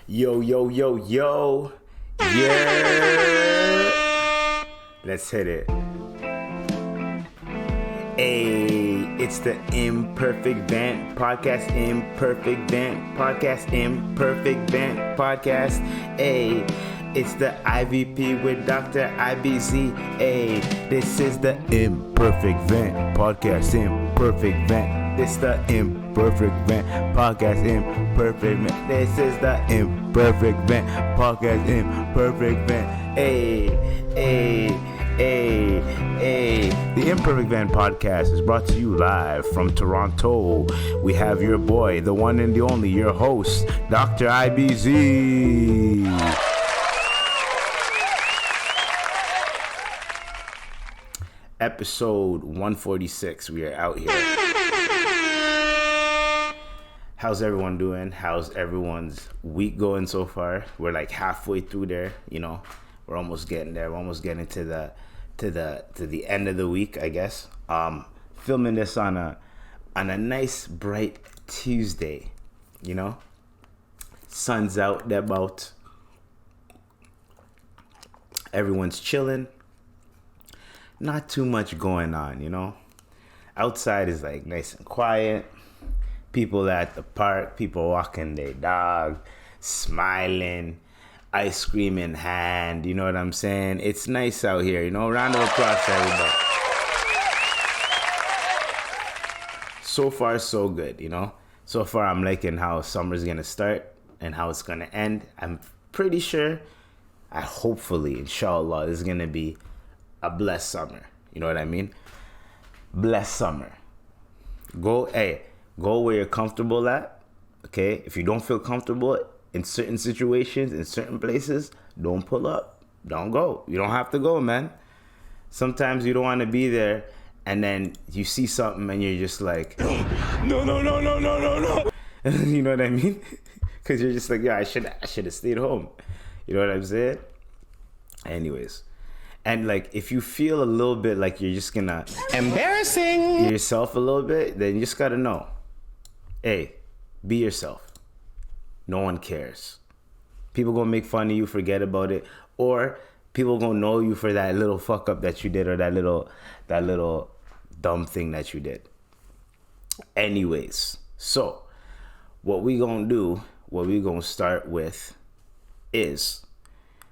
Yo, yo, yo, yo. Yeah. Let's hit it. Hey, it's the Imperfect Vent Podcast. Imperfect Vent Podcast. Imperfect Vent Podcast. Hey, it's the IVP with Dr. IBZ. Hey, this is the Imperfect Vent Podcast. Imperfect Vent. This is the Imperfect Vent Podcast. Imperfect Vent. This is the Imperfect Vent Podcast. Imperfect Vent. Hey, hey, hey, hey. The Imperfect Vent Podcast is brought to you live from Toronto. We have your boy, the one and the only, your host, Dr. IBZ. Episode 146. We are out here. How's everyone doing? How's everyone's week going so far? We're like halfway through there, you know. We're almost getting there. We're almost getting to the end of the week, I guess. Filming this on a nice bright Tuesday, you know. Sun's out, they're about. Everyone's chilling. Not too much going on, you know. Outside is like nice and quiet. People at the park, people walking their dog, smiling, ice cream in hand, you know what I'm saying? It's nice out here, you know. Round of applause to everybody. So far, so good, you know. So far, I'm liking how summer's gonna start and how it's gonna end. I'm pretty sure, hopefully, inshallah, this is gonna be a blessed summer. You know what I mean? Blessed summer. Go where you're comfortable at. Okay? If you don't feel comfortable in certain situations, in certain places, don't pull up. Don't go. You don't have to go, man. Sometimes you don't want to be there, and then you see something and you're just like, no. You know what I mean? Because you're just like, yeah, I should have stayed home. You know what I'm saying? Anyways. And like, if you feel a little bit like you're just gonna embarrassing yourself a little bit, then you just gotta know, hey, be yourself. No one cares. People gonna make fun of you, forget about it, or people gonna know you for that little fuck up that you did, or that little dumb thing that you did. Anyways, so what we gonna start with is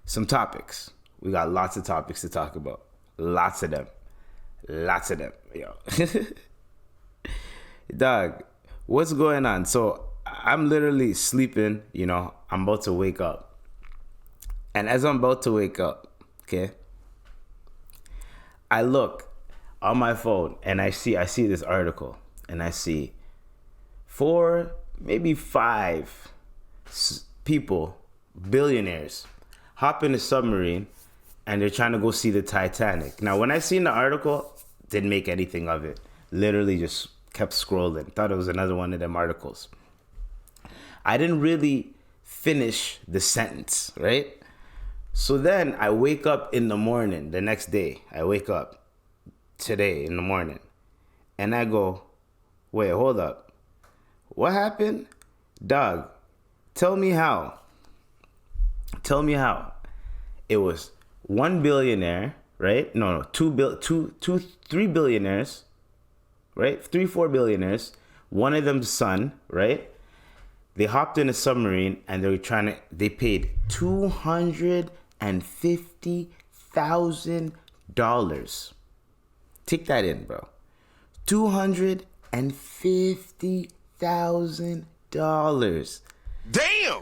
some topics. We got lots of topics to talk about. Lots of them. Yo. Dog, what's going on? So I'm literally sleeping, you know. I'm about to wake up. And as I'm about to wake up, okay, I look on my phone and I see this article. And I see 4, maybe 5 people, billionaires, hop in a submarine and they're trying to go see the Titanic. Now, when I seen the article, didn't make anything of it. Literally just kept scrolling. Thought it was another one of them articles. I didn't really finish the sentence, right? So then I wake up in the morning, the next day. I wake up today in the morning. And I go, wait, hold up. What happened? Dog, tell me how. It was 1 billionaire, right? No, 3 billionaires, right? 4 billionaires. One of them's son, right? They hopped in a submarine and they paid $250,000. Take that in, bro. $250,000. Damn!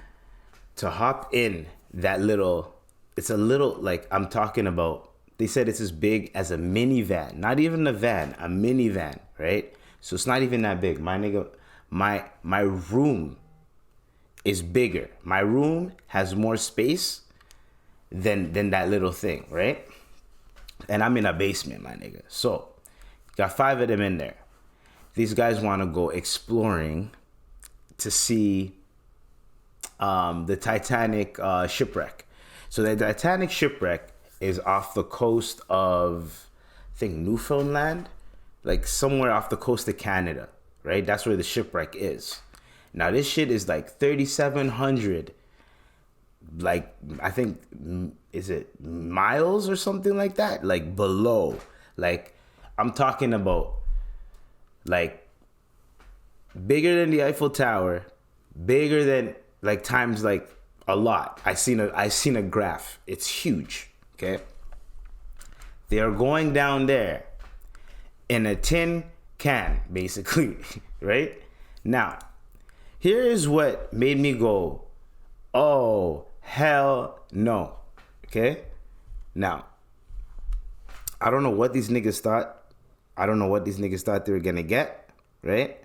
To hop in that little. It's a little, like, I'm talking about, they said it's as big as a minivan. Not even a van, a minivan, right? So it's not even that big. My nigga, my room is bigger. My room has more space than that little thing, right? And I'm in a basement, my nigga. So, got 5 of them in there. These guys want to go exploring to see the Titanic shipwreck. So the Titanic shipwreck is off the coast of, I think, Newfoundland, like somewhere off the coast of Canada, right? That's where the shipwreck is. Now this shit is like 3,700 like, I think, is it miles or something like that? Like below. Like, I'm talking about like bigger than the Eiffel Tower, bigger than like times like a lot. I seen a graph. It's huge. Okay. They are going down there in a tin can, basically, right? Now, here is what made me go, oh, hell no. Okay? Now, I don't know what these niggas thought. I don't know what these niggas thought they were gonna get, right?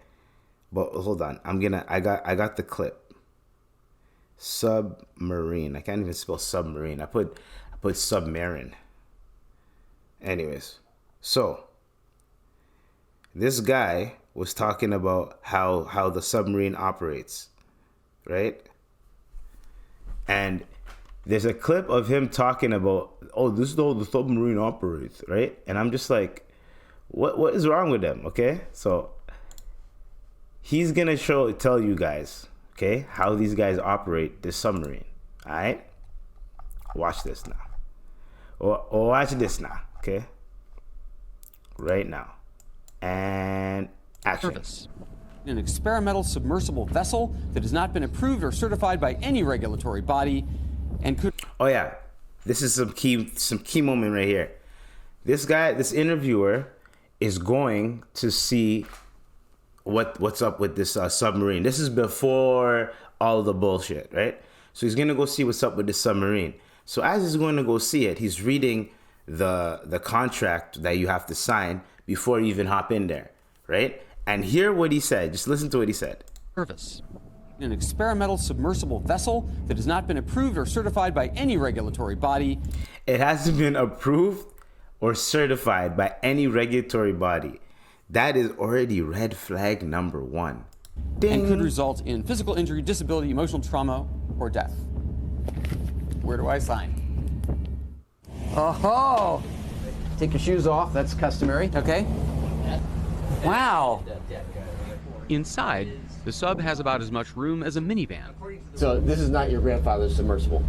But hold on. I got the clip. Submarine. I can't even spell submarine. I put submarine. Anyways, so this guy was talking about how the submarine operates, right? And there's a clip of him talking about, oh, this is how the submarine operates, right? And I'm just like, what is wrong with them? Okay, so he's gonna tell you guys, okay, how these guys operate this submarine. All right, watch this now. Or watch this now, okay? Right now. And action. Service. An experimental submersible vessel that has not been approved or certified by any regulatory body and could... Oh yeah, this is some key moment right here. This guy, this interviewer, is going to see what's up with this submarine. This is before all the bullshit, right? So he's gonna go see what's up with this submarine. So as he's going to go see it, he's reading the contract that you have to sign before you even hop in there, right? And hear what he said. Just listen to what he said. Service. An experimental submersible vessel that has not been approved or certified by any regulatory body. It hasn't been approved or certified by any regulatory body. That is already red flag number 1. Ding. And could result in physical injury, disability, emotional trauma, or death. Where do I sign? Oh, Take your shoes off, that's customary. okay. Wow. Inside, the sub has about as much room as a minivan. So this is not your grandfather's submersible.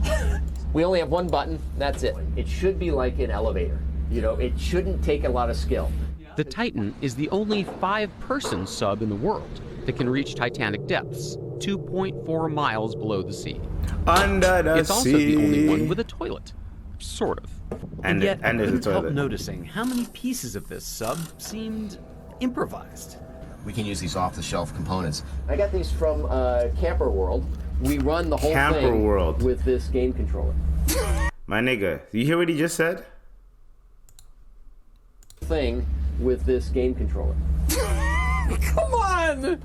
We only have one button, that's it. It should be like an elevator. You know, it shouldn't take a lot of skill. The Titan is the only 5-person sub in the world that can reach Titanic depths, 2.4 miles below the sea. Under the It's also sea. the only one with a toilet, sort of. And Yet, I there's a couldn't help toilet. noticing how many pieces of this sub seemed improvised. We can use these off-the-shelf components. I got these from Camper World. We run the whole Camper thing World. with this game controller. My nigga, you hear what he just said? Thing with this game controller. Come on!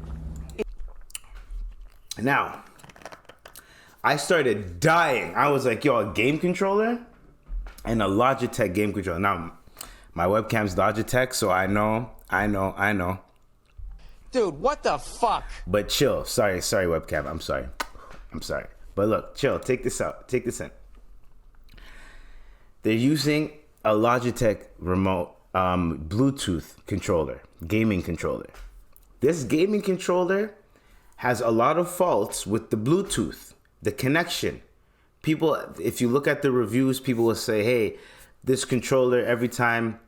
Now, I started dying. I was like, yo, a game controller and a Logitech game controller. Now, my webcam's Logitech, so I know. Dude, what the fuck? But chill. Sorry, webcam. I'm sorry. But look, chill. Take this out. Take this in. They're using a Logitech remote Bluetooth controller, gaming controller. This gaming controller has a lot of faults with the Bluetooth, the connection. People, if you look at the reviews, people will say, hey, this controller, every time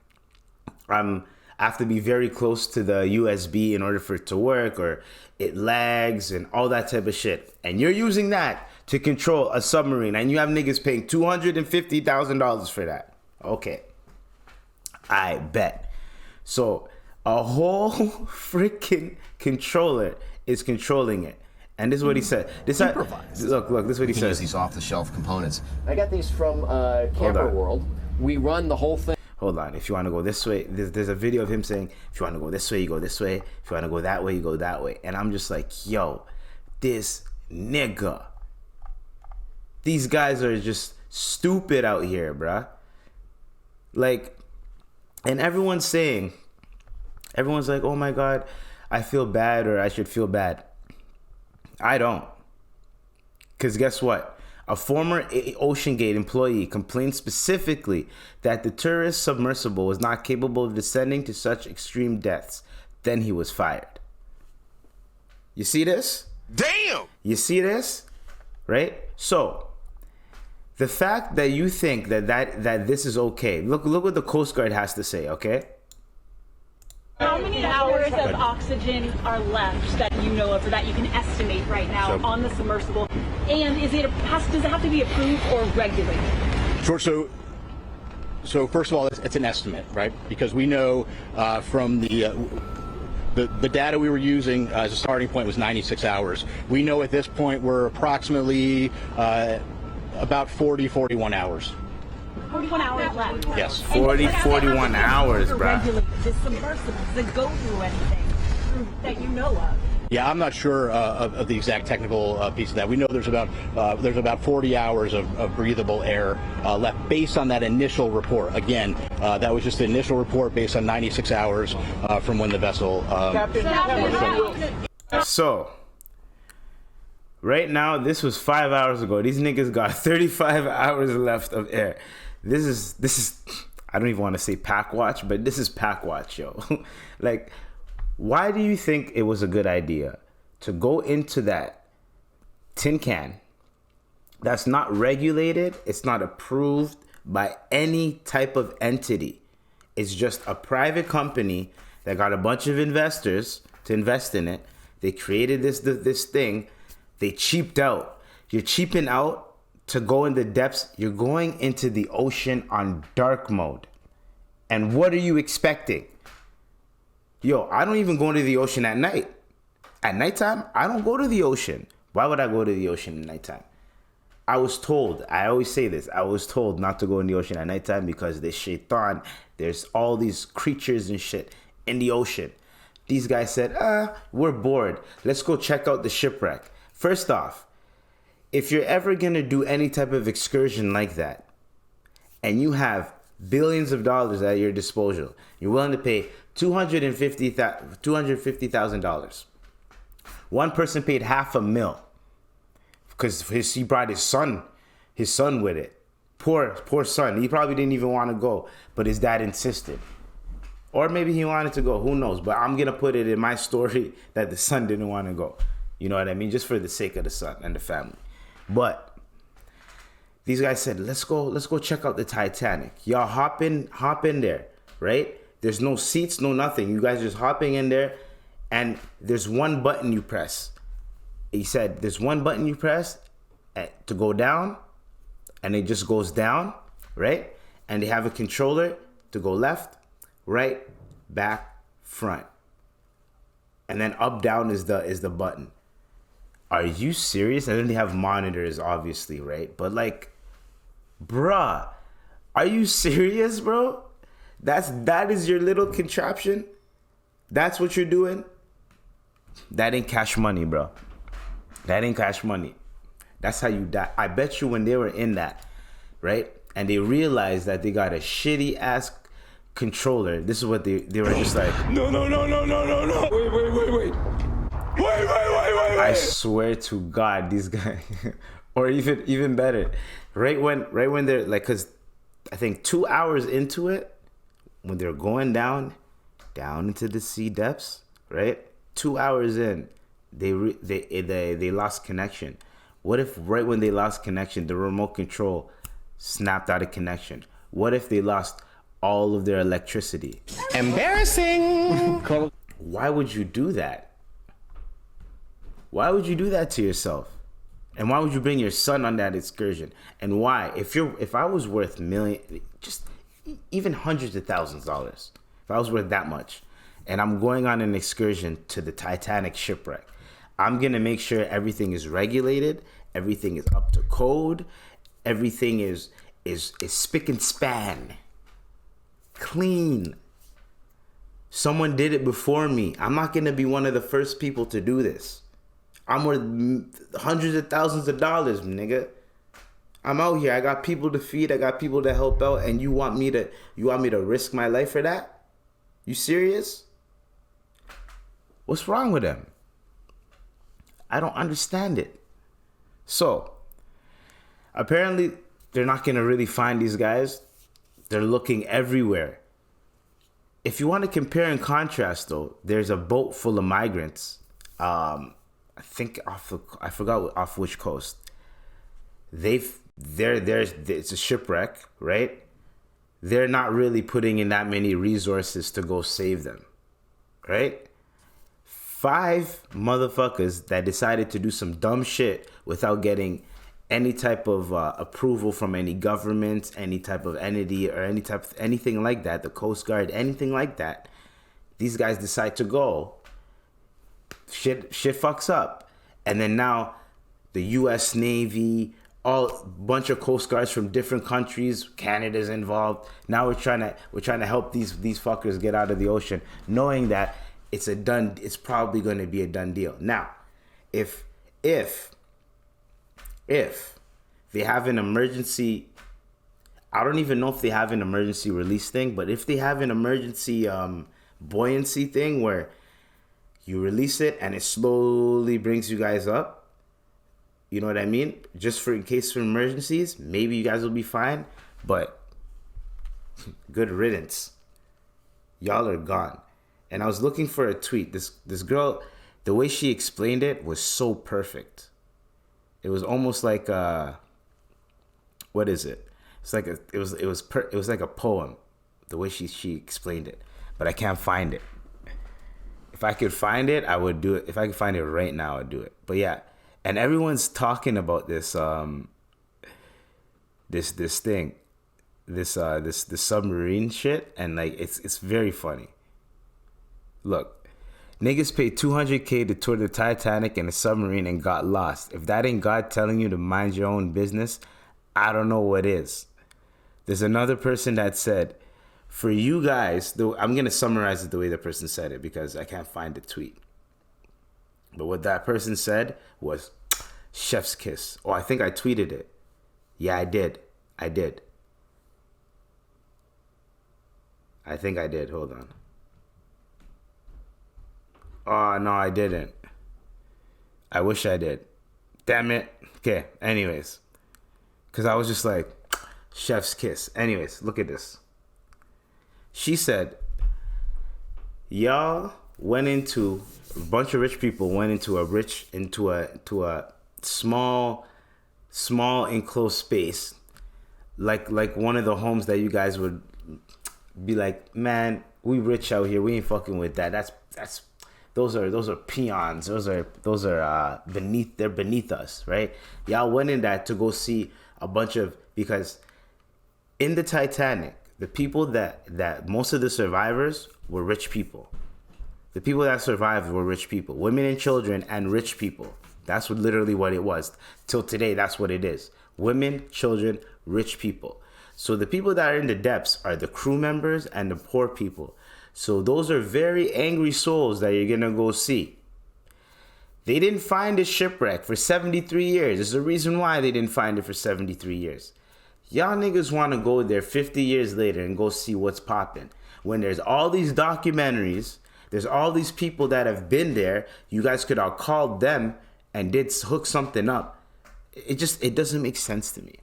I have to be very close to the USB in order for it to work, or it lags and all that type of shit. And you're using that to control a submarine, and you have niggas paying $250,000 for that. Okay. I bet. So a whole freaking controller is controlling it. And this is what he said. Look, this is what he We can use says. these off-the-shelf components. I got these from Camper on. World. We run the whole thing. Hold on. If you want to go this way, there's a video of him saying, if you want to go this way, you go this way. If you want to go that way, you go that way. And I'm just like, yo, this nigga. These guys are just stupid out here, bruh. Like, and everyone's like, oh my God, I feel bad, or I should feel bad. I don't. Because guess what? A former OceanGate employee complained specifically that the tourist submersible was not capable of descending to such extreme depths. Then he was fired. You see this? Damn! You see this? Right? So, The fact that you think that this is okay. Look what the Coast Guard has to say, okay? How many hours of oxygen are left that you know of or that you can estimate right now on the submersible? And does it have to be approved or regulated? Sure. So first of all, it's an estimate, right? Because we know from the data we were using as a starting point was 96 hours. We know at this point we're approximately about 41 hours. 41 hours left. Yes. 41 hours, bro. The submersibles that go through anything that you know of. Yeah, I'm not sure of the exact technical piece of that. We know there's about 40 hours of breathable air left based on that initial report. Again, that was just the initial report based on 96 hours from when the vessel. So, right now, this was 5 hours ago. These niggas got 35 hours left of air. This is. I don't even want to say pack watch, but this is pack watch, yo. Like, why do you think it was a good idea to go into that tin can that's not regulated? It's not approved by any type of entity. It's just a private company that got a bunch of investors to invest in it. They created this thing. They cheaped out. You're cheaping out to go in the depths. You're going into the ocean on dark mode. And what are you expecting? Yo, I don't even go into the ocean at night. At nighttime, I don't go to the ocean. Why would I go to the ocean at nighttime? I was told, I always say this, I was told not to go in the ocean at nighttime because there's shaitan, there's all these creatures and shit in the ocean. These guys said, we're bored. Let's go check out the shipwreck. First off, if you're ever going to do any type of excursion like that, and you have billions of dollars at your disposal, you're willing to pay $250,000. One person paid $500,000 because he brought his son with it. Poor son. He probably didn't even want to go, but his dad insisted. Or maybe he wanted to go, who knows? But I'm going to put it in my story that the son didn't want to go. You know what I mean? Just for the sake of the son and the family. But these guys said, let's go check out the Titanic. Y'all hop in there, right? There's no seats, no nothing. You guys just hopping in there, and there's one button you press. He said, there's one button you press to go down, and it just goes down, right? And they have a controller to go left, right, back, front. And then up, down is the button. Are you serious? And then they have monitors, obviously, right? But like, bruh, are you serious, bro? That is your little contraption? That's what you're doing? That ain't cash money, bro. That ain't cash money. That's how you die. I bet you when they were in that, right? And they realized that they got a shitty ass controller. This is what they were just like, no. Wait. I swear to God, these guys, or even better, right when they're like, cause I think 2 hours into it, when they're going down into the sea depths, right? 2 hours in, they lost connection. What if right when they lost connection, the remote control snapped out of connection? What if they lost all of their electricity? Embarrassing. Why would you do that? Why would you do that to yourself? And why would you bring your son on that excursion? And why? If I was worth just even hundreds of thousands of dollars, if I was worth that much, and I'm going on an excursion to the Titanic shipwreck, I'm gonna make sure everything is regulated, everything is up to code, everything is spick and span, clean. Someone did it before me. I'm not gonna be one of the first people to do this. I'm worth hundreds of thousands of dollars, nigga. I'm out here. I got people to feed. I got people to help out, and you want me to risk my life for that? You serious? What's wrong with them? I don't understand it. So, apparently, they're not gonna really find these guys. They're looking everywhere. If you want to compare and contrast, though, there's a boat full of migrants. I think I forgot off which coast. They've it's a shipwreck, right? They're not really putting in that many resources to go save them, right? 5 motherfuckers that decided to do some dumb shit without getting any type of approval from any government, any type of entity, or anything like that, the Coast Guard, anything like that. These guys decide to go. Shit fucks up, and then now the U.S. Navy, bunch of Coast Guards from different countries, Canada's involved. Now we're trying to help these fuckers get out of the ocean, knowing that it's probably going to be a done deal. Now, if they have an emergency, I don't even know if they have an emergency release thing, but if they have an emergency buoyancy thing where you release it and it slowly brings you guys up, you know what I mean? Just for in case of emergencies, maybe you guys will be fine, but good riddance. Y'all are gone. And I was looking for a tweet. This girl, the way she explained it was so perfect. It was almost like what is it? It's like it was like a poem, the way she explained it. But I can't find it. If I could find it, I would do it. If I could find it right now, I'd do it. But yeah, and everyone's talking about this this thing, this submarine shit, and like it's very funny. Look, niggas paid $200K to tour the Titanic in a submarine and got lost. If that ain't God telling you to mind your own business, I don't know what is. There's another person that said, for you guys, I'm going to summarize it the way the person said it because I can't find the tweet. But what that person said was, chef's kiss. Oh, I think I tweeted it. Yeah, I did. I think I did. Hold on. Oh, no, I didn't. I wish I did. Damn it. Okay, anyways. Because I was just like, chef's kiss. Anyways, look at this. She said, y'all went into, a bunch of rich people went into a small enclosed space, like one of the homes that you guys would be like, man, we rich out here. We ain't fucking with that. Those are peons. Those are beneath us, right? Y'all went in that to go see a bunch of, because in the Titanic, the people that most of the survivors were rich people. The people that survived were rich people, women and children and rich people. That's literally what it was. Till today, that's what it is. Women, children, rich people. So the people that are in the depths are the crew members and the poor people. So those are very angry souls that you're going to go see. They didn't find a shipwreck for 73 years. There's a reason why they didn't find it for 73 years. Y'all niggas want to go there 50 years later and go see what's popping. When there's all these documentaries, there's all these people that have been there. You guys could have called them and did hook something up. It doesn't make sense to me.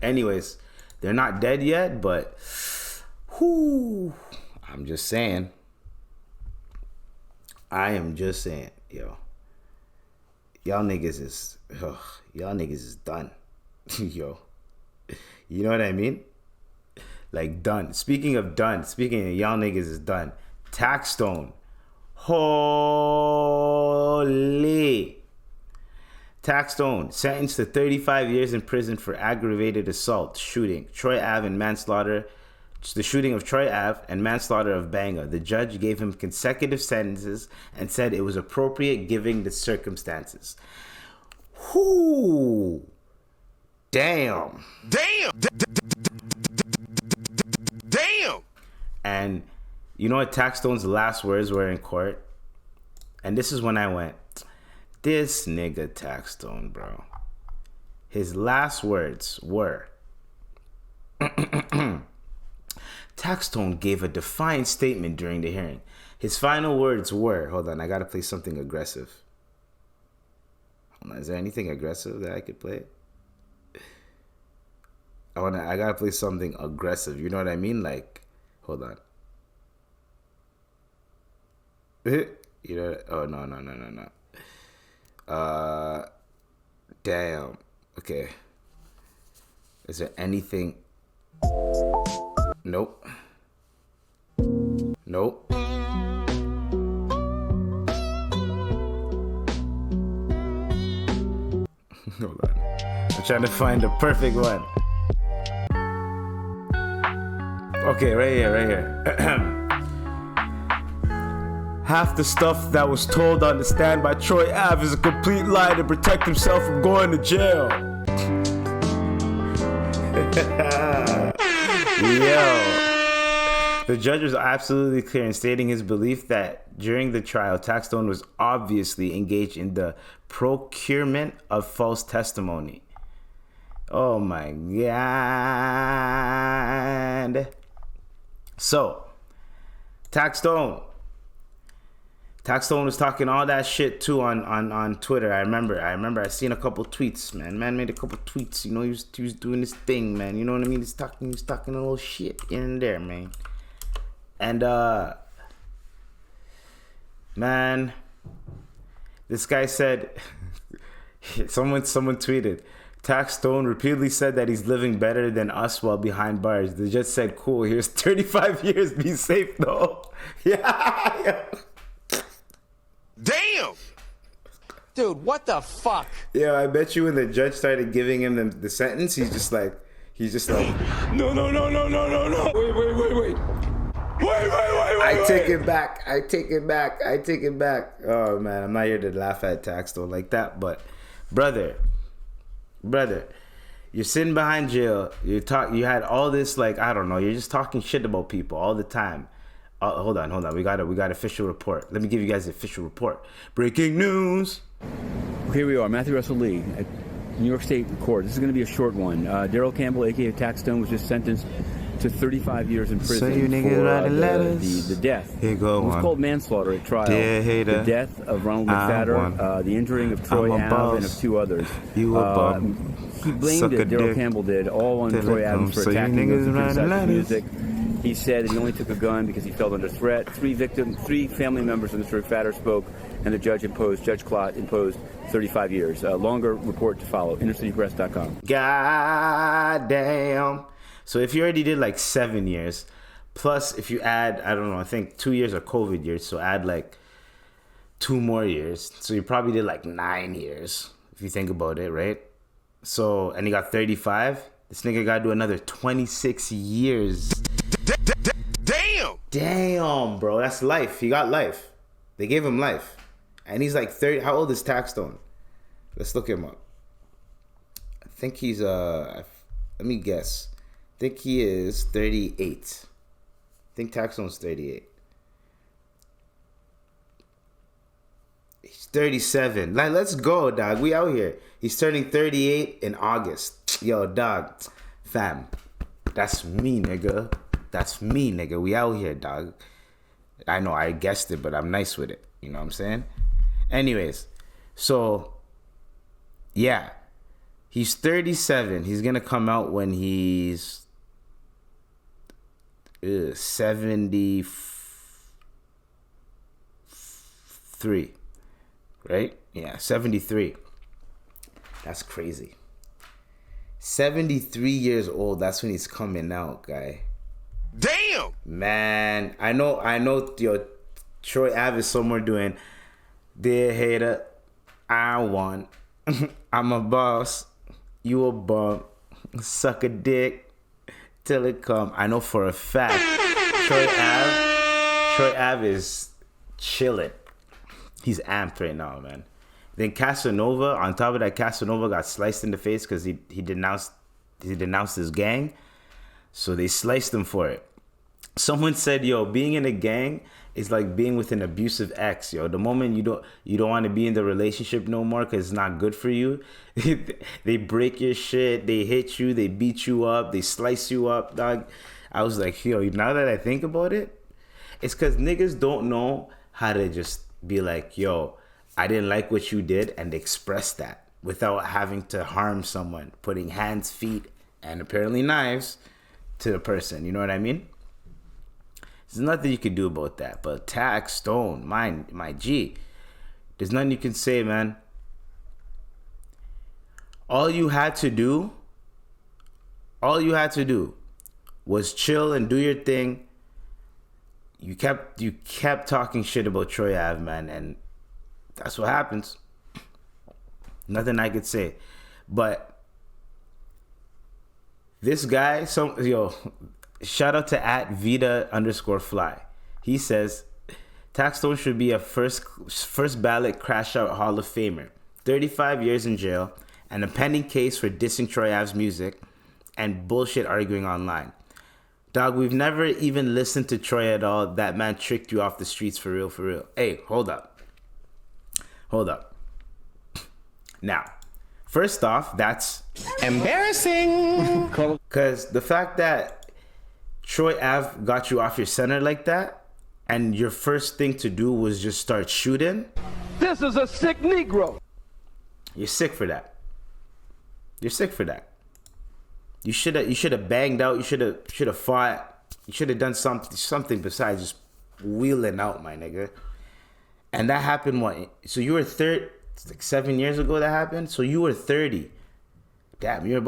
Anyways, they're not dead yet, but whoo, I'm just saying. I am just saying, yo. Y'all niggas is done. Yo. You know what I mean? Like done. Speaking of y'all niggas is done. Taxstone. Holy. Taxstone sentenced to 35 years in prison for aggravated assault, shooting, Troy Ave and manslaughter. The shooting of Troy Ave and manslaughter of Banga. The judge gave him consecutive sentences and said it was appropriate given the circumstances. Whoo! Damn. And you know what Taxstone's last words were in court? And this is when I went, this nigga Taxstone, bro. His last words were, Taxstone gave a defiant statement during the hearing. His final words were, hold on, I gotta play something aggressive. Hold on, is there anything aggressive that I could play? I gotta play something aggressive. You know what I mean? Like, hold on. You know? Oh no. Damn. Okay. Is there anything? Nope. Nope. Hold on. I'm trying to find the perfect one. Okay, right here. Half the stuff that was told on the stand by Troy Ave is a complete lie to protect himself from going to jail. Yo. The judge was absolutely clear in stating his belief that during the trial, Taxstone was obviously engaged in the procurement of false testimony. Oh my God. So, Taxstone was talking all that shit too on Twitter. I remember I seen a couple tweets, man. Man made a couple tweets. You know, he was doing his thing, man. You know what I mean? He was talking a little shit here and there, man. And man, this guy said, someone tweeted, Taxstone repeatedly said that he's living better than us while behind bars. They just said, cool, here's 35 years, be safe though. Yeah. Damn! Dude, what the fuck? Yeah, I bet you when the judge started giving him the sentence, he's just like, No. Wait. I take it back. Oh man, I'm not here to laugh at Taxstone like that, but brother, you're sitting behind jail. You had all this, like, I don't know, you're just talking shit about people all the time. Hold on. We got official report. Let me give you guys the official report. Breaking news. Here we are, Matthew Russell Lee at New York State Court. This is going to be a short one. Daryl Campbell, a.k.a. Taxstone, was just sentenced to 35 years in prison you niggas for writing letters. The death. Here go it was one. called manslaughter at trial. Dear hater, the death of Ronald McFadder, the injuring of Troy Ave and of two others. You a bum. He blamed it, Daryl Campbell did, all on Troy Ave for attacking those who criticized music. He said that he only took a gun because he felt under threat. Three family members of Mr. McFadder spoke, and Judge Klott imposed 35 years. Longer report to follow. InnerCityPress.com. God damn. So if you already did like 7 years, plus if you add, I don't know, I think 2 years are COVID years, so add like 2 more years. So you probably did like 9 years, if you think about it, right? So, and he got 35. This nigga got to do another 26 years. Damn, bro. That's life. He got life. They gave him life. And he's like 30. How old is Taxstone? Let's look him up. I think he's, let me guess. I think he is 38. I think Taxstone's 38. He's 37. Like, let's go, dog. We out here. He's turning 38 in August. Yo, dog. Fam. That's me, nigga. We out here, dog. I know I guessed it, but I'm nice with it. You know what I'm saying? Anyways, so, yeah. He's 37. He's going to come out when he's 73. Right? Yeah, 73. That's crazy. 73 years old. That's when he's coming out, guy. Damn! Man, I know, yo, Troy Ave is somewhere doing, dear hater, I won. I'm a boss. You a bum. Suck a dick till it come. I know for a fact Troy Ave is chilling. He's amped right now, man. Then Casanova, on top of that, Casanova got sliced in the face because he denounced his gang. So they sliced him for it. Someone said, yo, being in a gang is like being with an abusive ex, yo. The moment you don't want to be in the relationship no more because it's not good for you, they break your shit, they hit you, they beat you up, they slice you up, dog. I was like, yo, now that I think about it, it's because niggas don't know how to just be like, yo, I didn't like what you did, and express that without having to harm someone, putting hands, feet, and apparently knives to the person. You know what I mean? There's nothing you can do about that. But Taxstone, my G, there's nothing you can say, man. All you had to do All you had to do was chill and do your thing. You kept talking shit about Troy Ave, man, and that's what happens. Nothing I could say. But this guy, shout out to @Vita_fly. He says Taxstone should be a first ballot crash out Hall of Famer. 35 years in jail and a pending case for dissing Troy Ave's music and bullshit arguing online. Dog, we've never even listened to Troy at all. That man tricked you off the streets for real, for real. Hey, hold up. Now, first off, that's embarrassing. Because the fact that Troy Ave got you off your center like that, and your first thing to do was just start shooting. This is a sick Negro. You're sick for that. You're sick for that. You should have banged out. You should have fought. You should have done something besides just wheeling out, my nigga. And that happened what? So you were it's like 7 years ago that happened. So you were 30. Damn, you're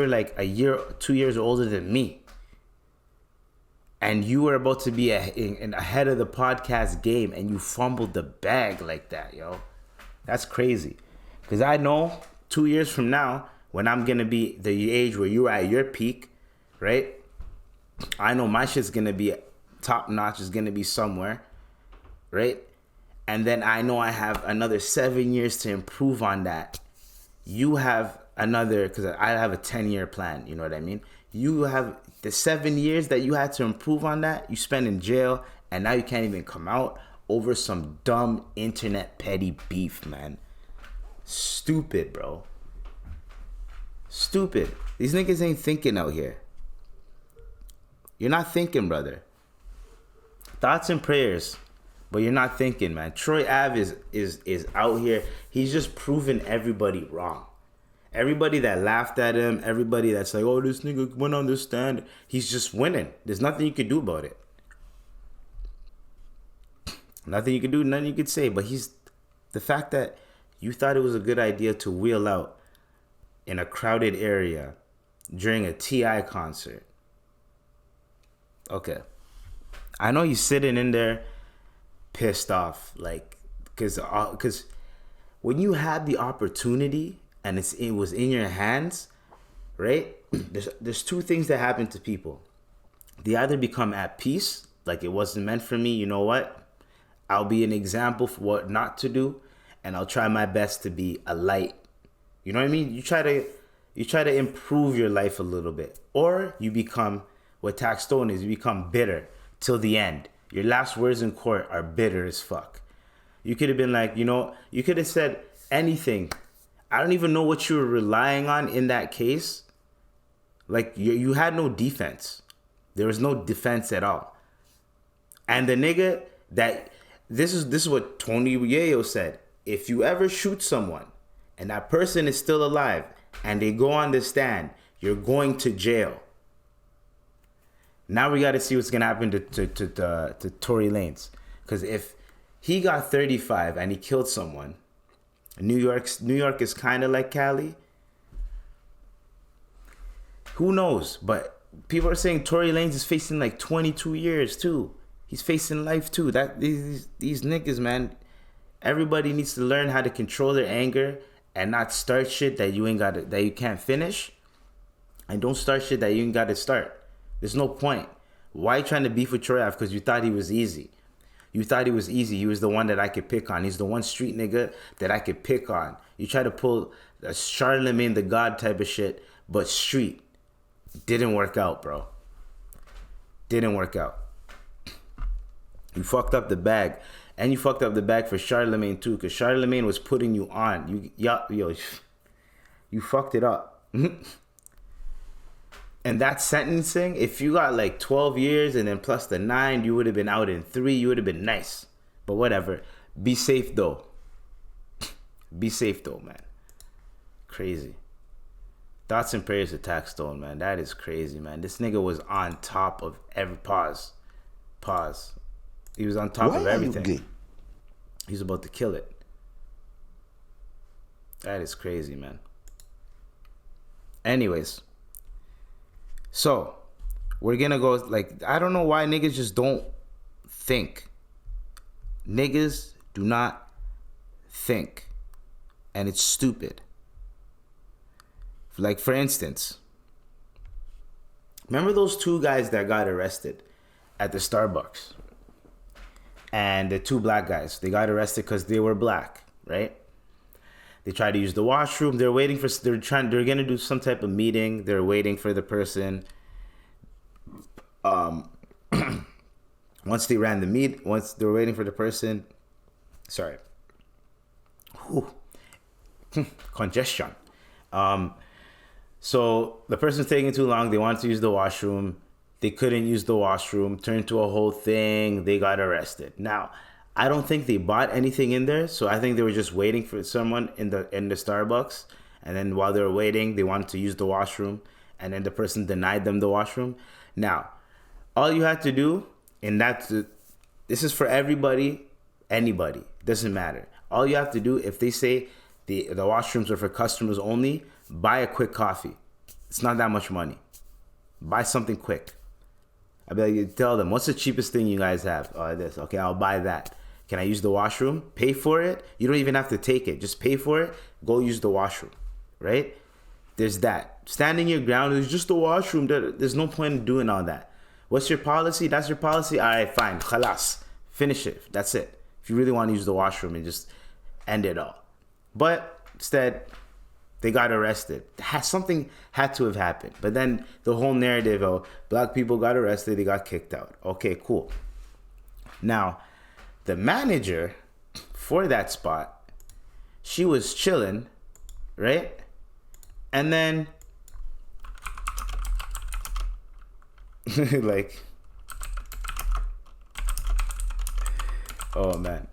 like a year, 2 years older than me. And you were about to be ahead of the podcast game, and you fumbled the bag like that, yo. That's crazy. Because I know 2 years from now, when I'm going to be the age where you're at your peak, right? I know my shit's going to be top notch, is going to be somewhere, right? And then I know I have another 7 years to improve on that. You have another, because I have a 10-year plan, you know what I mean? You have the 7 years that you had to improve on that, you spend in jail, and now you can't even come out over some dumb internet petty beef, man. Stupid, bro. Stupid. These niggas ain't thinking out here. You're not thinking, brother. Thoughts and prayers, but you're not thinking, man. Troy Ave is out here. He's just proving everybody wrong. Everybody that laughed at him, everybody that's like, oh, this nigga went on this stand, he's just winning. There's nothing you can do about it. Nothing you can do, nothing you could say. But the fact that you thought it was a good idea to wheel out in a crowded area during a T.I. concert. Okay. I know you're sitting in there pissed off, like, because when you had the opportunity and it was in your hands, right? There's two things that happen to people. They either become at peace, like it wasn't meant for me, you know what? I'll be an example for what not to do, and I'll try my best to be a light. You know what I mean? You try to improve your life a little bit. Or you become what Taxstone is, you become bitter till the end. Your last words in court are bitter as fuck. You could have been like, you could have said anything. I don't even know what you were relying on in that case. Like, you had no defense. There was no defense at all. And the nigga this is what Tony Yayo said. If you ever shoot someone and that person is still alive and they go on the stand, you're going to jail. Now we got to see what's going to happen to Tory Lanez. Because if he got 35 and he killed someone, New York is kind of like Cali. Who knows? But people are saying Tory Lanez is facing like 22 years too. He's facing life too. These niggas, man. Everybody needs to learn how to control their anger and not start shit that you can't finish. And don't start shit that you ain't got to start. There's no point. Why are you trying to beef with Troy Ave? Because you thought he was easy. You thought he was easy. He was the one that I could pick on. He's the one street nigga that I could pick on. You try to pull a Charlemagne the God type of shit, but street. Didn't work out, bro. Didn't work out. You fucked up the bag. And you fucked up the bag for Charlemagne too, because Charlemagne was putting you on. You fucked it up. And that sentencing, if you got like 12 years and then plus the 9, you would have been out in 3. You would have been nice. But whatever. Be safe though. Be safe though, man. Crazy. Thoughts and prayers to Taxstone, man. That is crazy, man. This nigga was on top of every pause. He was on top of everything. He's about to kill it. That is crazy, man. Anyways, So we're gonna go like, I don't know why niggas just don't think. Niggas do not think, and it's stupid. Like, for instance, remember those two guys that got arrested at the Starbucks? And the two black guys, they got arrested because they were black, right? They tried to use the washroom. They're gonna do some type of meeting. They're waiting for the person. Once they were waiting for the person. Sorry. Congestion. So the person's taking too long. They wanted to use the washroom. They couldn't use the washroom. Turned to a whole thing. They got arrested. Now, I don't think they bought anything in there. So I think they were just waiting for someone in the Starbucks. And then while they were waiting, they wanted to use the washroom. And then the person denied them the washroom. Now, all you have to do, this is for everybody, anybody. Doesn't matter. All you have to do, if they say the washrooms are for customers only, buy a quick coffee. It's not that much money. Buy something quick. I'll be like, tell them, what's the cheapest thing you guys have? Oh, this. Okay, I'll buy that. Can I use the washroom? Pay for it. You don't even have to take it. Just pay for it. Go use the washroom, right? There's that. Standing your ground is just the washroom. There's no point in doing all that. What's your policy? That's your policy? All right, fine. Khalas. Finish it. That's it. If you really want to use the washroom and just end it all. But instead, they got arrested. Something had to have happened. But then the whole narrative of black people got arrested, they got kicked out. Okay, cool. Now, the manager for that spot, she was chilling, right? And then, like, oh man.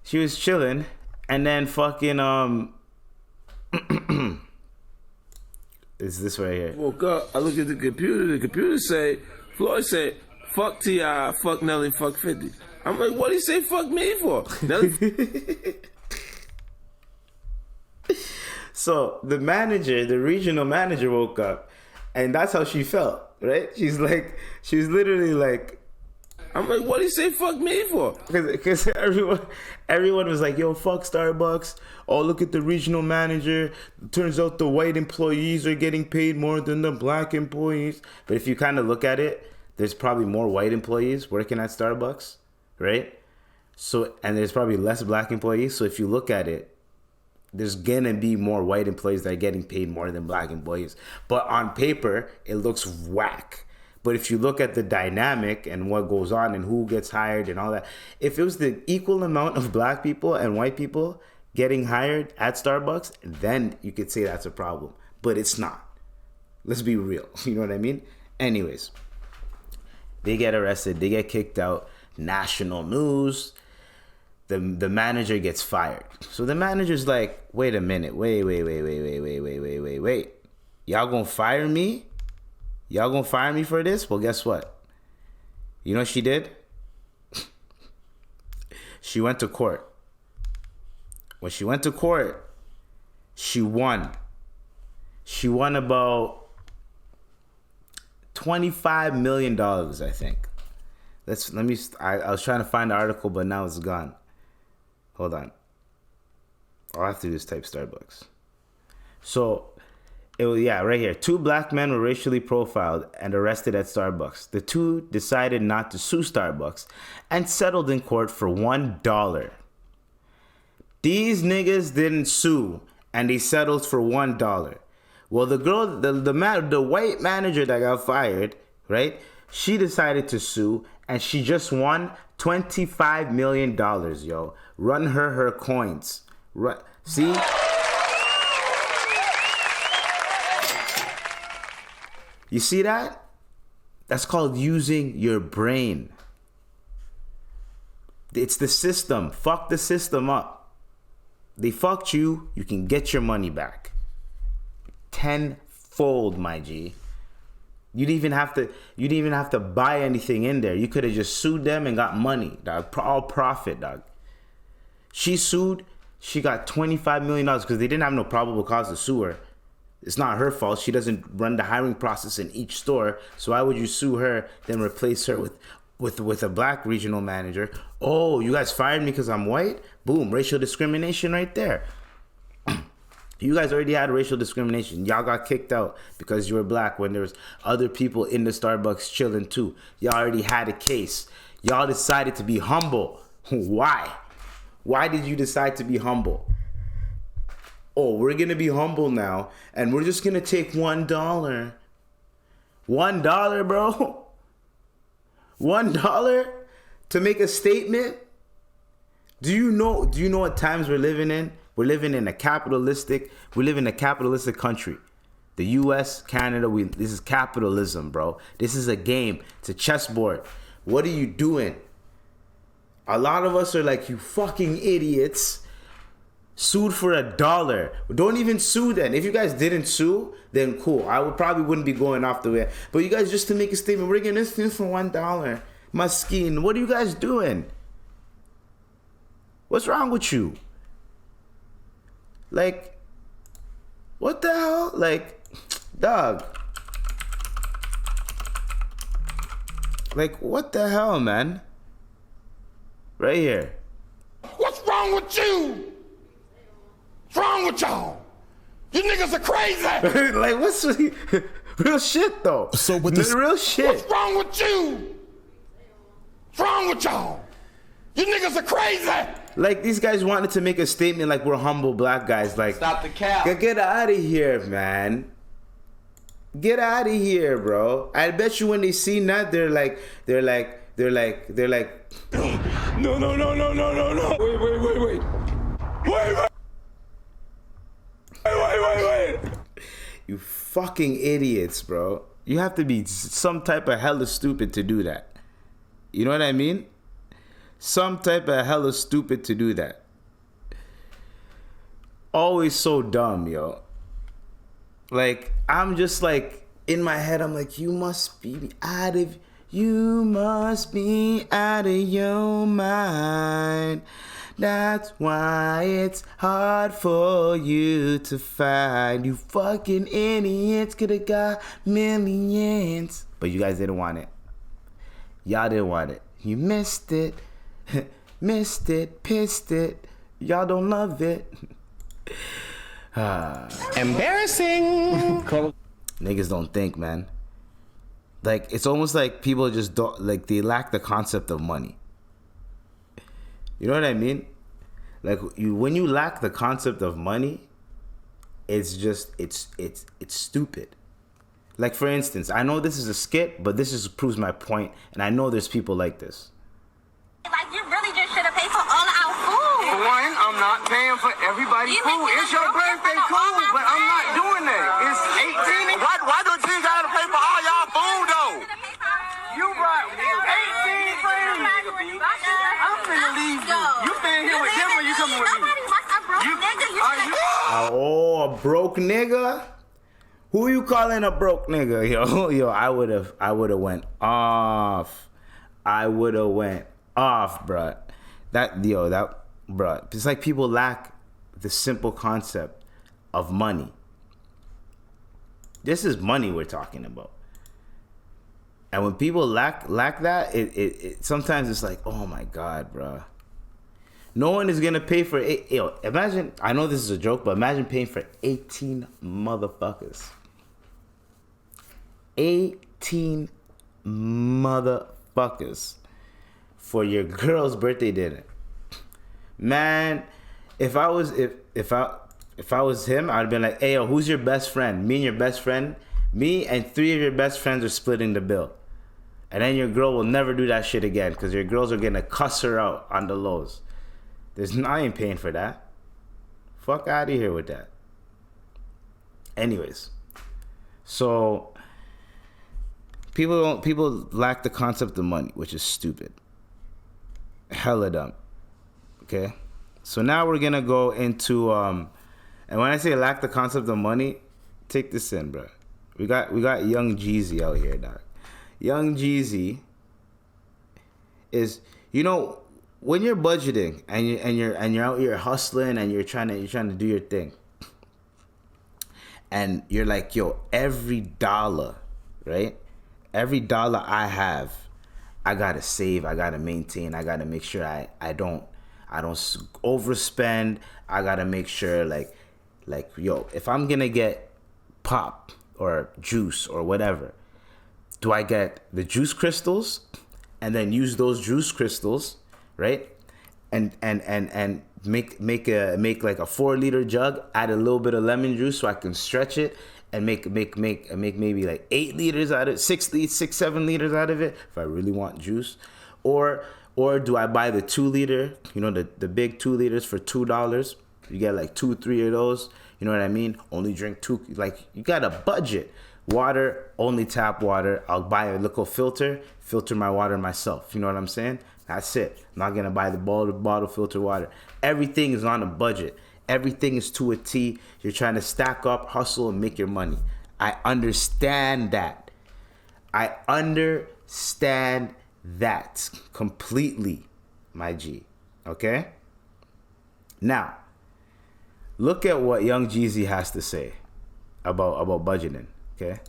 She was chilling, and then fucking, is this right here? Woke up, I look at the computer say, Floyd said, fuck T.I., fuck Nelly, fuck 50. I'm like, what did he say fuck me for? So the regional manager woke up, and that's how she felt, right? She's literally like, I'm like, what did he say fuck me for? Because everyone was like, yo, fuck Starbucks. Oh, look at the regional manager. Turns out the white employees are getting paid more than the black employees. But if you kind of look at it, there's probably more white employees working at Starbucks, right? So, and there's probably less black employees. So if you look at it, there's gonna be more white employees that are getting paid more than black employees. But on paper, it looks whack. But if you look at the dynamic and what goes on and who gets hired and all that, if it was the equal amount of black people and white people getting hired at Starbucks, then you could say that's a problem. But it's not. Let's be real. You know what I mean? Anyways, they get arrested. They get kicked out. National news. The manager gets fired. So the manager's like, wait a minute. Wait. Y'all gonna fire me? Y'all gonna fire me for this? Well, guess what? You know what she did? She went to court. When she went to court, she won. She won about $25 million, I think. I was trying to find the article, but now it's gone. Hold on. All I have to do is type Starbucks. So, right here. 2 black men were racially profiled and arrested at Starbucks. The 2 decided not to sue Starbucks and settled in court for $1. These niggas didn't sue and they settled for $1. Well, the girl, the white manager that got fired, right? She decided to sue and she just won $25 million, yo. Run her coins. See? You see that? That's called using your brain. It's the system. Fuck the system up. They fucked you. You can get your money back. Tenfold, my G. You didn't even have to buy anything in there. You could have just sued them and got money, dog. All profit, dog. She sued. She got $25 million because they didn't have no probable cause to sue her. It's not her fault. She doesn't run the hiring process in each store. So why would you sue her, then replace her with a black regional manager? Oh, you guys fired me because I'm white? Boom, racial discrimination right there. You guys already had racial discrimination. Y'all got kicked out because you were black when there was other people in the Starbucks chilling too. Y'all already had a case. Y'all decided to be humble. Why? Why did you decide to be humble? Oh, we're going to be humble now, and we're just going to take $1. $1, bro? $1 to make a statement? Do you know what times we're living in? We live in a capitalistic country. The US, Canada, this is capitalism, bro. This is a game. It's a chessboard. What are you doing? A lot of us are like, you fucking idiots. Sued for $1. Don't even sue then. If you guys didn't sue, then cool. I wouldn't be going off the way. But you guys, just to make a statement, we're getting this thing for $1. Muskin, what are you guys doing? What's wrong with you? Like, what the hell? Like, dog. Like, what the hell, man? Right here. What's wrong with you? What's wrong with y'all? You niggas are crazy. Like, what's real shit though? So with this real shit. What's wrong with you? What's wrong with y'all? You niggas are crazy. Like, these guys wanted to make a statement like we're humble black guys. Like, Stop the cap. Get out of here, man. Get out of here, bro. I bet you when they see that, they're like. No. Wait. You fucking idiots, bro. You have to be some type of hella stupid to do that. You know what I mean? Some type of hella stupid to do that. Always so dumb, yo. Like, I'm just like, in my head, I'm like, you must be out of your mind. That's why it's hard for you to find. You fucking idiots could have got millions. But you guys didn't want it. Y'all didn't want it. You missed it. Missed it. Pissed it. Y'all don't love it. Embarrassing. Niggas don't think, man. Like, it's almost like people just don't, like, they lack the concept of money. You know what I mean? Like, when you lack the concept of money, it's just, it's stupid. Like, for instance, I know this is a skit, but this just proves my point, and I know there's people like this. Like, you really just should have paid for all of our food. For one, I'm not paying for everybody's food. It's your birthday, cool, but I'm not doing that. It's 18. Why don't you gotta pay for all y'all food, though? You brought 18 friends. I'm finna leave you. You staying here with them or you coming with me? Oh, a broke nigga? Who you calling a broke nigga? Yo, I would have went off. Bruh. Bruh. It's like people lack the simple concept of money. This is money we're talking about. And when people lack that, it sometimes it's like, oh my God, bruh. No one is gonna pay for it. Yo, imagine, I know this is a joke, but imagine paying for 18 motherfuckers. 18 motherfuckers for your girl's birthday dinner. Man, if I was him, I'd been like, hey, yo, who's your best friend? Me and your best friend? Me and 3 of your best friends are splitting the bill. And then your girl will never do that shit again because your girls are gonna cuss her out on the lows. I ain't paying for that. Fuck out of here with that. Anyways, so people lack the concept of money, which is stupid. Hella dumb. Okay? So now we're gonna go into and when I say lack the concept of money, take this in, bro. We got young Jeezy out here, dog. Young Jeezy is, when you're budgeting and you're out here hustling and you're trying to do your thing, and you're like, yo, every dollar, right? Every dollar I have, I gotta save, I gotta maintain, I gotta make sure I don't overspend. I gotta make sure like yo, if I'm gonna get pop or juice or whatever, do I get the juice crystals and then use those juice crystals, right? And make like a 4-liter jug, add a little bit of lemon juice so I can stretch it and make maybe like 8 liters out of it, 7 liters out of it if I really want juice. Or do I buy the 2 liter, the big 2 liters for $2? You get like 2-3 of those, you know what I mean? Only drink 2, like you got a budget. Water, only tap water. I'll buy a little filter my water myself. You know what I'm saying? That's it. I'm not gonna buy the bottle filter water. Everything is on a budget. Everything is to a T. You're trying to stack up, hustle, and make your money. I understand that. I understand that completely, my G. Okay? Now, look at what young Jeezy has to say about budgeting. Okay?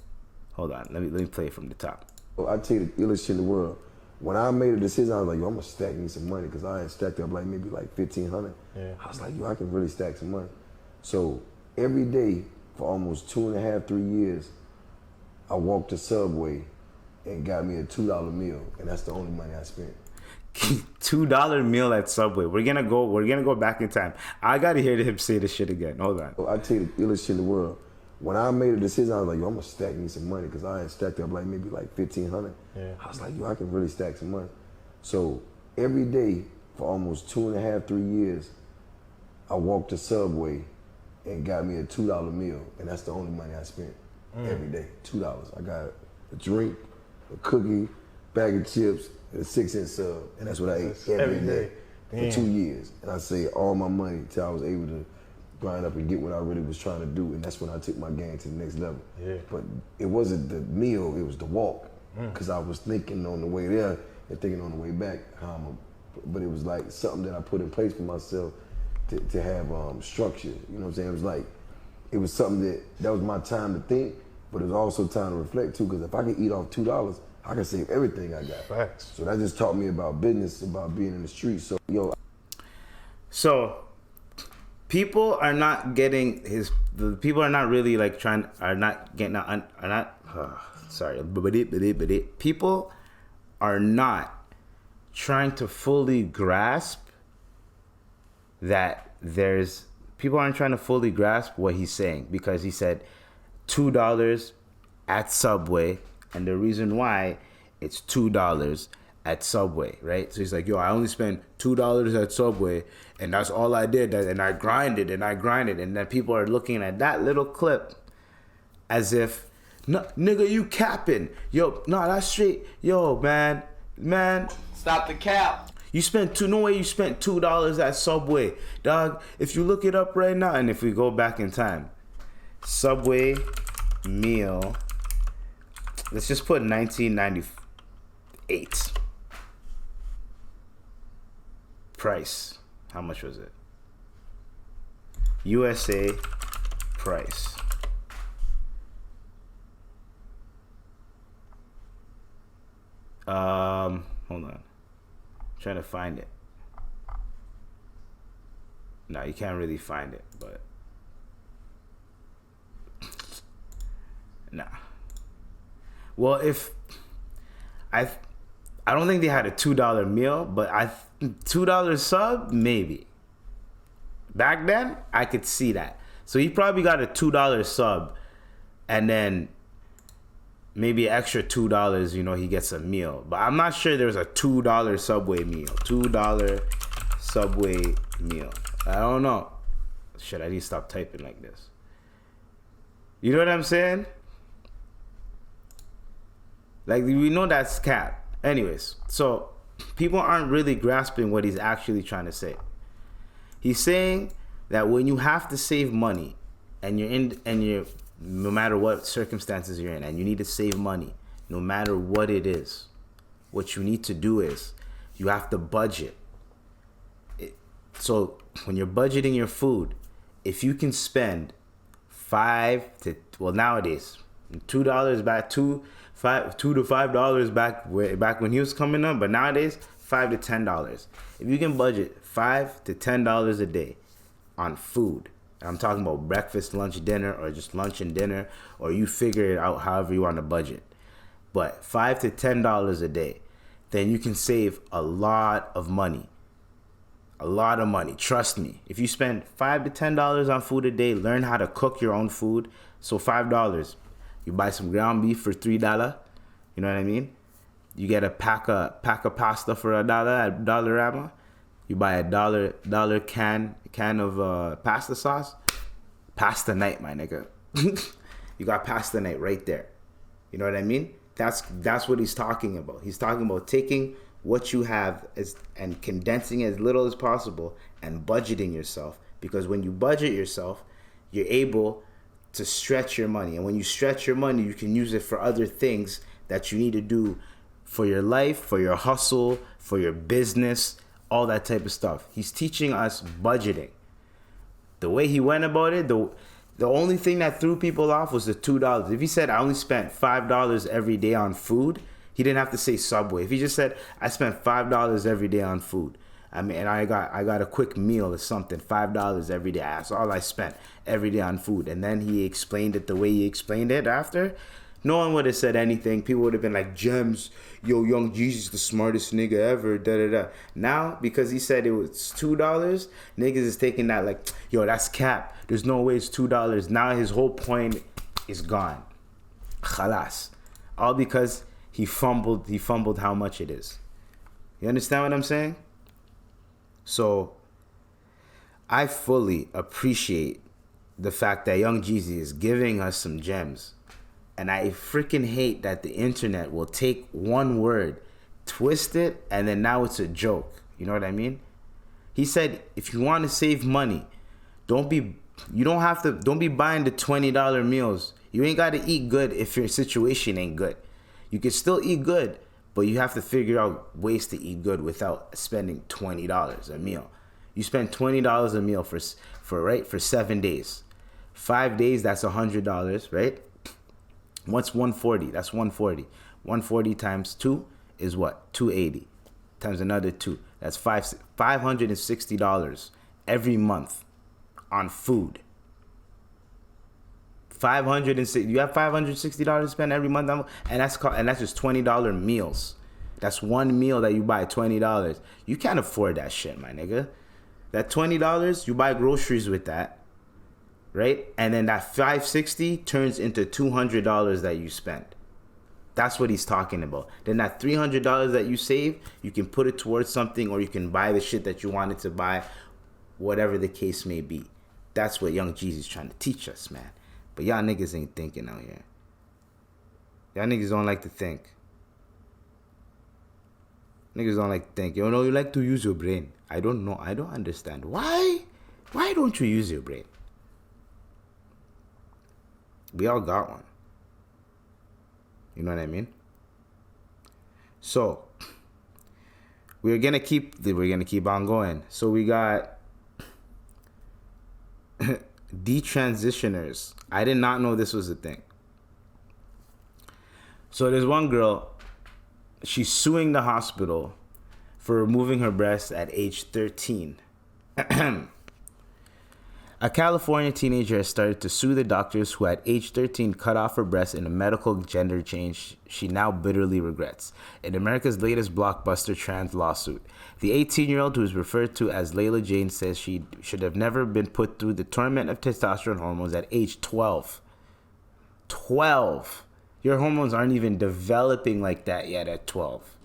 Hold on. Let me play it from the top. I tell you the illest shit in the world. When I made a decision, I was like, yo, I'm gonna stack me some money because I had stacked up like maybe like $1,500. Yeah. I was like, yo, I can really stack some money. So every day for almost 2.5, 3 years, I walked to Subway and got me a $2 meal, and that's the only money I spent. $2 meal at Subway. We're gonna go back in time. I gotta hear him say this shit again. Hold on. I tell you the illest shit in the world. When I made a decision, I was like, yo, I'm gonna stack me some money because I had stacked up like maybe like $1,500. Yeah. I was like, yo, I can really stack some money. So every day for almost 2.5, 3 years, I walked to Subway and got me a $2 meal, and that's the only money I spent every day. $2. I got a drink, a cookie, bag of chips, and a 6-inch sub, and that's what I ate every day for 2 years. And I saved all my money till I was able to grind up and get what I really was trying to do, and that's when I took my game to the next level. Yeah. But it wasn't the meal, it was the walk, because I was thinking on the way there and thinking on the way back but it was like something that I put in place for myself to have structure. You know what I'm saying? It was something that was my time to think, but it was also time to reflect too, because if I could eat off $2, I can save everything I got. Facts. So that just taught me about business, about being in the streets. So people are not getting people are not really like people are not trying to fully grasp that people aren't trying to fully grasp what he's saying, because he said $2 at Subway, and the reason why it's $2 at Subway, right? So he's like, yo, I only spent $2 at Subway, and that's all I did, and I grinded, and then people are looking at that little clip as if, no, nigga, you capping. Yo, no, that's straight. Yo, man. Stop the cap. No way you spent $2 at Subway. Dog, if you look it up right now, and if we go back in time, Subway meal, let's just put 1998. Price. How much was it? USA price. Hold on. I'm trying to find it. No, you can't really find it, but nah. Well, if I don't think they had a $2 meal, but $2 sub, maybe. Back then, I could see that. So he probably got a $2 sub, and then maybe an extra $2, he gets a meal. But I'm not sure there's a $2 Subway meal. $2 Subway meal. I don't know. Shit, I need to stop typing like this. You know what I'm saying? Like, we know that's cap. Anyways, so people aren't really grasping what he's actually trying to say. He's saying that when you have to save money, and you're no matter what circumstances you're in, and you need to save money, no matter what it is, what you need to do is you have to budget. So when you're budgeting your food, if you can spend nowadays $2 back, $2 to $5 back when he was coming up, but nowadays $5 to $10. If you can budget $5 to $10 a day on food, I'm talking about breakfast, lunch, dinner, or just lunch and dinner, or you figure it out however you want to budget. But $5 to $10 a day, then you can save a lot of money. A lot of money. Trust me. If you spend $5 to $10 on food a day, learn how to cook your own food. So $5, you buy some ground beef for $3. You know what I mean? You get a pack of pasta for $1 at Dollarama. You buy a dollar can of pasta sauce. Pasta night, my nigga. You got pasta night right there. You know what I mean? That's what he's talking about. He's talking about taking what you have and condensing as little as possible and budgeting yourself. Because when you budget yourself, you're able to stretch your money. And when you stretch your money, you can use it for other things that you need to do for your life, for your hustle, for your business, all that type of stuff. He's teaching us budgeting. The way he went about it, the only thing that threw people off was the $2. If he said, I only spent $5 every day on food, he didn't have to say Subway. If he just said, I spent $5 every day on food, I mean, and I got a quick meal or something, $5 every day. That's all I spent every day on food. And then he explained it the way he explained it after. No one would have said anything. People would have been like, Gems, yo, Young Jeezy's the smartest nigga ever, da-da-da. Now, because he said it was $2, niggas is taking that like, yo, that's cap. There's no way it's $2. Now his whole point is gone. Khalas. All because he fumbled how much it is. You understand what I'm saying? So, I fully appreciate the fact that Young Jeezy is giving us some gems. And I freaking hate that the internet will take one word, twist it, and then now it's a joke. You know what I mean? He said, if you want to save money, don't be buying the $20 meals. You ain't got to eat good if your situation ain't good. You can still eat good, but you have to figure out ways to eat good without spending $20 a meal. You spend $20 a meal for 7 days. 5 days, that's $100, right? What's 140? That's 140. 140 times 2 is what? 280. Times another 2. That's $560 every month on food. $560. You have $560 to spend every month on, and that's just $20 meals. That's one meal that you buy $20. You can't afford that shit, my nigga. That $20, you buy groceries with that. Right? And then that $560 turns into $200 that you spend. That's what he's talking about. Then that $300 that you save, you can put it towards something, or you can buy the shit that you wanted to buy, whatever the case may be. That's what Young Jeezy's trying to teach us, man. But y'all niggas ain't thinking out here. Y'all niggas don't like to think. Niggas don't like to think. You know, you like to use your brain. I don't know. I don't understand. Why? Why don't you use your brain? We all got one. You know what I mean? So we're gonna keep on going. So we got detransitioners. I did not know this was a thing. So there's one girl, she's suing the hospital for removing her breasts at age 13. A California teenager has started to sue the doctors who at age 13 cut off her breasts in a medical gender change she now bitterly regrets. In America's latest blockbuster trans lawsuit, the 18-year-old, who is referred to as Layla Jane, says she should have never been put through the torment of testosterone hormones at age 12. 12! Your hormones aren't even developing like that yet at 12.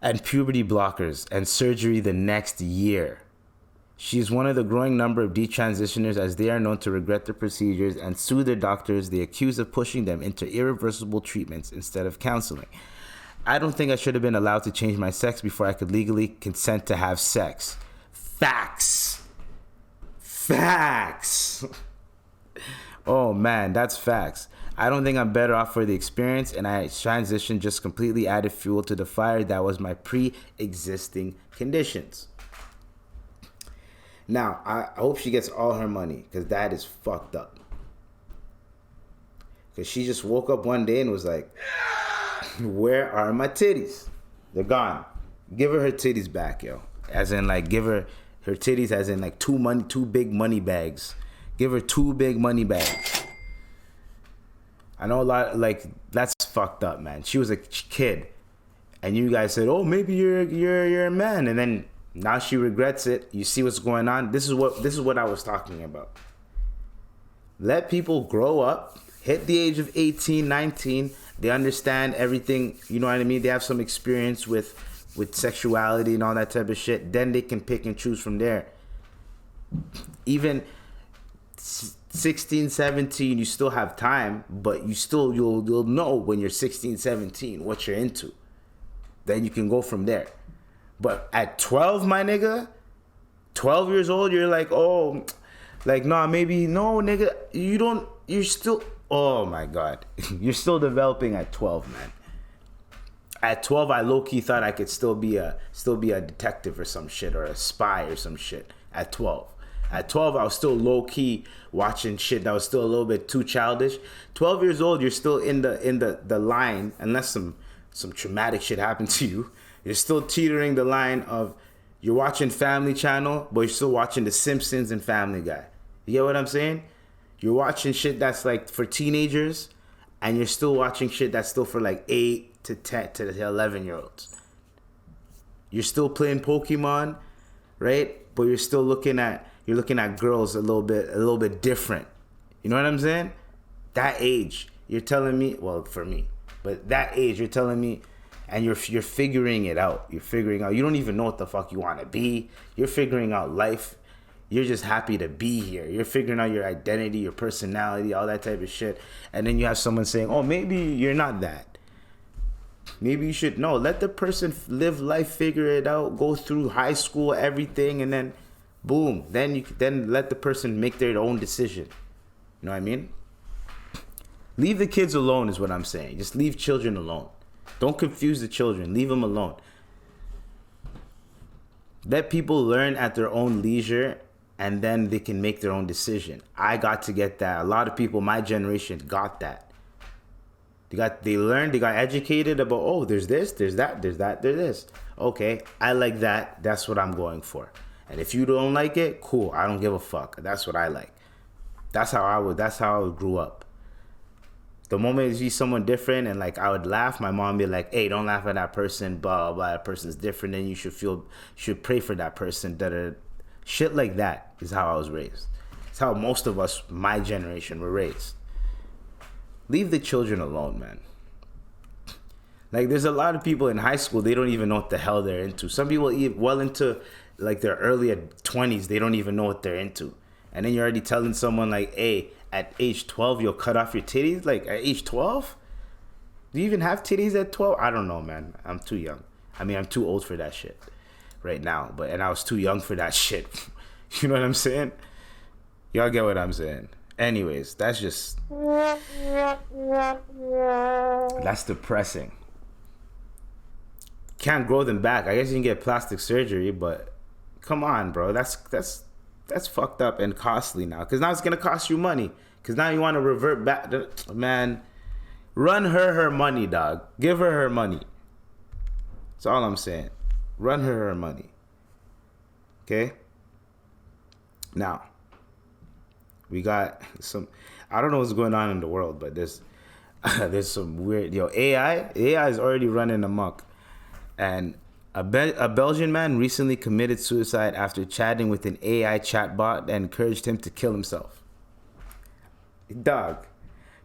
And puberty blockers and surgery the next year. She is one of the growing number of detransitioners, as they are known to regret their procedures and sue their doctors they accuse of pushing them into irreversible treatments instead of counseling. I don't think I should have been allowed to change my sex before I could legally consent to have sex. Facts. Facts. Oh man, that's facts. I don't think I'm better off for the experience, and I transition just completely added fuel to the fire that was my pre-existing conditions. Now, I hope she gets all her money, because that is fucked up. Because she just woke up one day and was like, where are my titties? They're gone. Give her titties back, yo. As in, like, give her titties as in, like, two big money bags. Give her 2 big money bags. I know a lot, like, that's fucked up, man. She was a kid. And you guys said, oh, maybe you're a man. And then now she regrets it. You see what's going on? This is what I was talking about. Let people grow up, hit the age of 18, 19. They understand everything, you know what I mean? They have some experience with sexuality and all that type of shit. Then they can pick and choose from there. Even 16, 17, you still have time, but you'll know when you're 16, 17 what you're into. Then you can go from there. But at 12, my nigga, 12 years old, you're like, oh, like, nah, maybe, no, nigga, you're still, oh my God. You're still developing at 12, man. At 12, I low-key thought I could still be a detective or some shit, or a spy or some shit at 12. At 12, I was still low-key watching shit that was still a little bit too childish. 12 years old, you're still in the line, unless some traumatic shit happened to you. You're still teetering the line of you're watching Family Channel, but you're still watching The Simpsons and Family Guy. You get what I'm saying? You're watching shit that's like for teenagers, and you're still watching shit that's still for like 8 to 10 to 11-year-olds. You're still playing Pokemon, right? But you're still looking at girls a little bit different. You know what I'm saying? That age, you're telling me, well, for me, but that age, you're telling me, and you're figuring it out. You're figuring out. You don't even know what the fuck you want to be. You're figuring out life. You're just happy to be here. You're figuring out your identity, your personality, all that type of shit. And then you have someone saying, oh, maybe you're not that. Maybe you should, no, let the person live life, figure it out, go through high school, everything, and then boom. Then let the person make their own decision. You know what I mean? Leave the kids alone is what I'm saying. Just leave children alone. Don't confuse the children. Leave them alone. Let people learn at their own leisure, and then they can make their own decision. I got to get that. A lot of people, my generation, got that. They learned, they got educated about, oh, there's this, there's that, there's this. Okay, I like that. That's what I'm going for. And if you don't like it, cool. I don't give a fuck. That's what I like. That's how I grew up. The moment you see someone different, and like I would laugh, my mom would be like, hey, don't laugh at that person, blah, blah, blah. That person's different, and you should pray for that person. Shit like that is how I was raised. It's how most of us, my generation, were raised. Leave the children alone, man. Like, there's a lot of people in high school, they don't even know what the hell they're into. Some people well into like their early 20s, they don't even know what they're into. And then you're already telling someone like, hey, at age 12, you'll cut off your titties? Like, at age 12? Do you even have titties at 12? I don't know, man. I'm too young. I mean, I'm too old for that shit right now. And I was too young for that shit. You know what I'm saying? Y'all get what I'm saying? Anyways, that's depressing. Can't grow them back. I guess you can get plastic surgery, but come on, bro. That's fucked up and costly now. Because now it's going to cost you money. Because now you want to revert back. Man, run her money, dog. Give her money. That's all I'm saying. Run her money. Okay? Now, we got some, I don't know what's going on in the world, but there's some weird, AI is already running amok. And a Belgian man recently committed suicide after chatting with an AI chatbot that encouraged him to kill himself. Dog,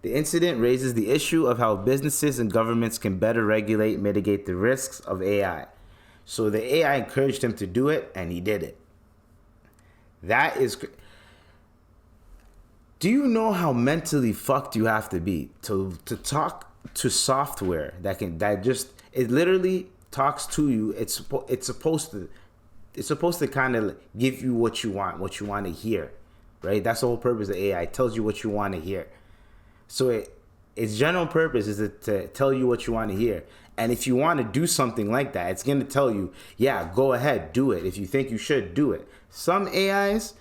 the incident raises the issue of how businesses and governments can better regulate, mitigate the risks of AI. So the AI encouraged him to do it, and he did it. That is... Do you know how mentally fucked you have to be to talk to software it literally talks to you? It's supposed to kind of give you what you want to hear, right? That's the whole purpose of AI. It tells you what you want to hear. So its general purpose is to tell you what you want to hear. And if you want to do something like that, it's going to tell you, yeah, go ahead, do it. If you think you should, do it. Some AIs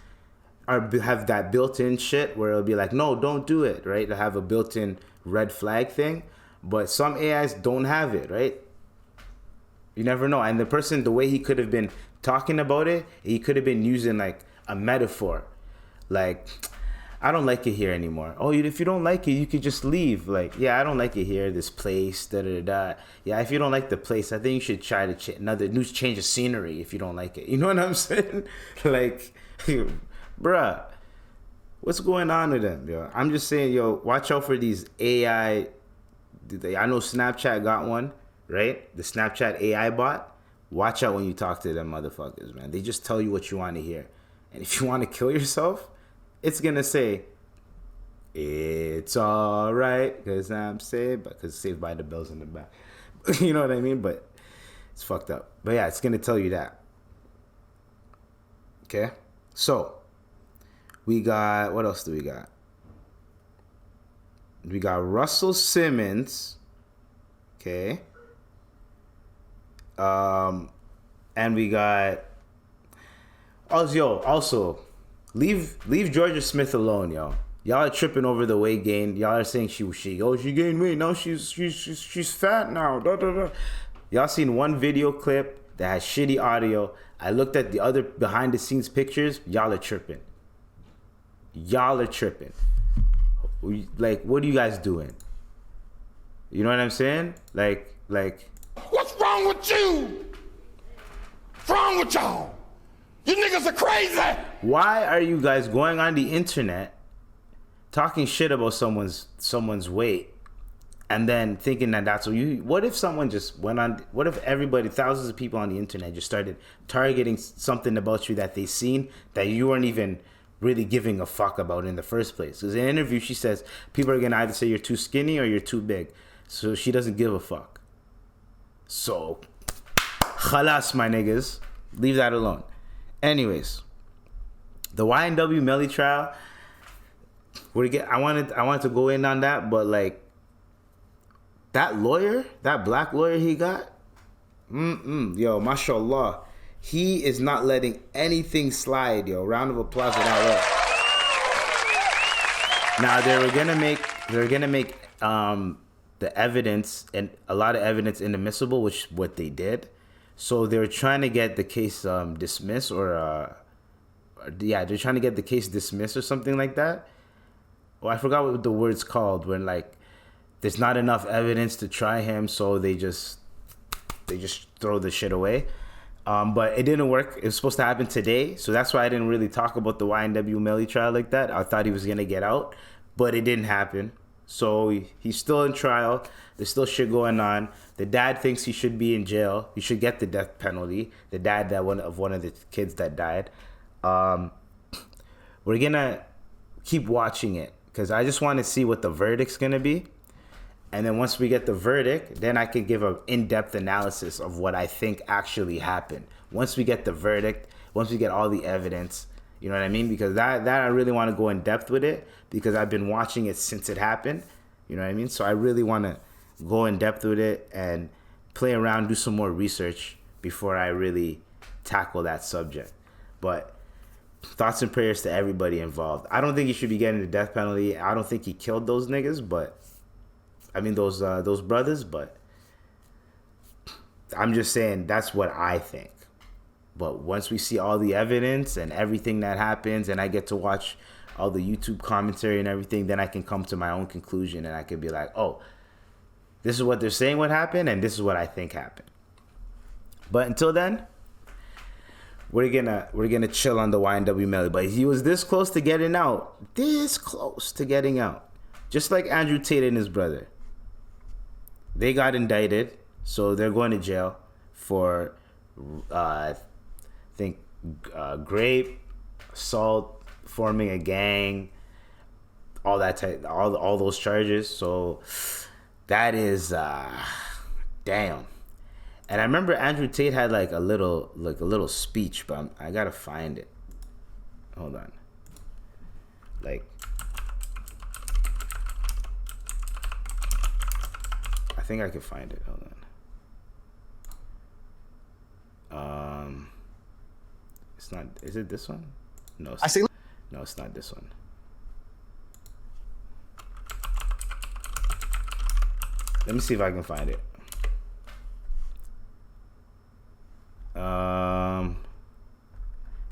have that built-in shit where it'll be like, no, don't do it, right? They'll have a built-in red flag thing, but some AIs don't have it, right? You never know. And the person, the way he could have been talking about it, he could have been using like a metaphor, like, I don't like it here anymore. Oh, if you don't like it, you could just leave. Like, yeah, I don't like it here, this place, da-da-da. Yeah, if you don't like the place, I think you should try to change of scenery if you don't like it. You know what I'm saying? Like, bruh, what's going on with them, yo? I'm just saying, yo, watch out for these AI. I know Snapchat got one, right? The Snapchat AI bot. Watch out when you talk to them motherfuckers, man. They just tell you what you want to hear. And if you want to kill yourself, it's going to say, it's all right, because I'm saved, because saved by the bells in the back. You know what I mean? But it's fucked up. But yeah, it's going to tell you that. Okay? So, we got, what else do we got? We got Russell Simmons. Okay. And we got, also, leave Georgia Smith alone, yo. Y'all are tripping over the weight gain. Y'all are saying she gained weight. Now she's fat now. Da, da, da. Y'all seen one video clip that has shitty audio. I looked at the other behind the scenes pictures. Y'all are tripping. Like, what are you guys doing? You know what I'm saying? Like. What's wrong with you? What's wrong with y'all? You niggas are crazy. Why are you guys going on the internet talking shit about someone's weight and then thinking that that's what you? What if someone just went on? What if everybody, thousands of people on the internet, just started targeting something about you that they seen that you weren't even really giving a fuck about in the first place? Because in an interview, she says people are gonna either say you're too skinny or you're too big, so she doesn't give a fuck. So, khalas, my niggas, leave that alone. Anyways, the YNW Melly trial. I wanted to go in on that, but like that lawyer, that black lawyer he got, yo, mashallah, he is not letting anything slide, yo. Round of applause for that lawyer. Now they're gonna make the evidence and a lot of evidence inadmissible, which is what they did. So they're trying to get the case dismissed they're trying to get the case dismissed or something like that. Oh, I forgot what the word's called when like there's not enough evidence to try him, so they just throw the shit away. But it didn't work. It was supposed to happen today, so that's why I didn't really talk about the YNW Melly trial like that. I thought he was gonna get out, but it didn't happen. So he's still in trial. There's still shit going on. The dad thinks he should be in jail. He should get the death penalty. The dad one of the kids that died. We're gonna keep watching it because I just want to see what the verdict's gonna be. And then once we get the verdict, then I can give an in-depth analysis of what I think actually happened. Once we get the verdict, once we get all the evidence, you know what I mean? Because that I really want to go in depth with it because I've been watching it since it happened. You know what I mean? So I really want to go in depth with it and play around, do some more research before I really tackle that subject. But thoughts and prayers to everybody involved. I don't think he should be getting the death penalty. I don't think he killed those niggas, but I mean those brothers, but I'm just saying that's what I think. But once we see all the evidence and everything that happens and I get to watch all the YouTube commentary and everything, then I can come to my own conclusion and I can be like, oh, this is what they're saying what happened and this is what I think happened. But until then, we're gonna chill on the YNW Melly. But he was this close to getting out. Just like Andrew Tate and his brother. They got indicted, so they're going to jail for rape, assault, forming a gang, all that type, all those charges. So that is damn. And I remember Andrew Tate had like a little speech, but I gotta find it. Hold on. I think I can find it. Hold on. It's not. Is it this one? No. No, it's not this one. Let me see if I can find it.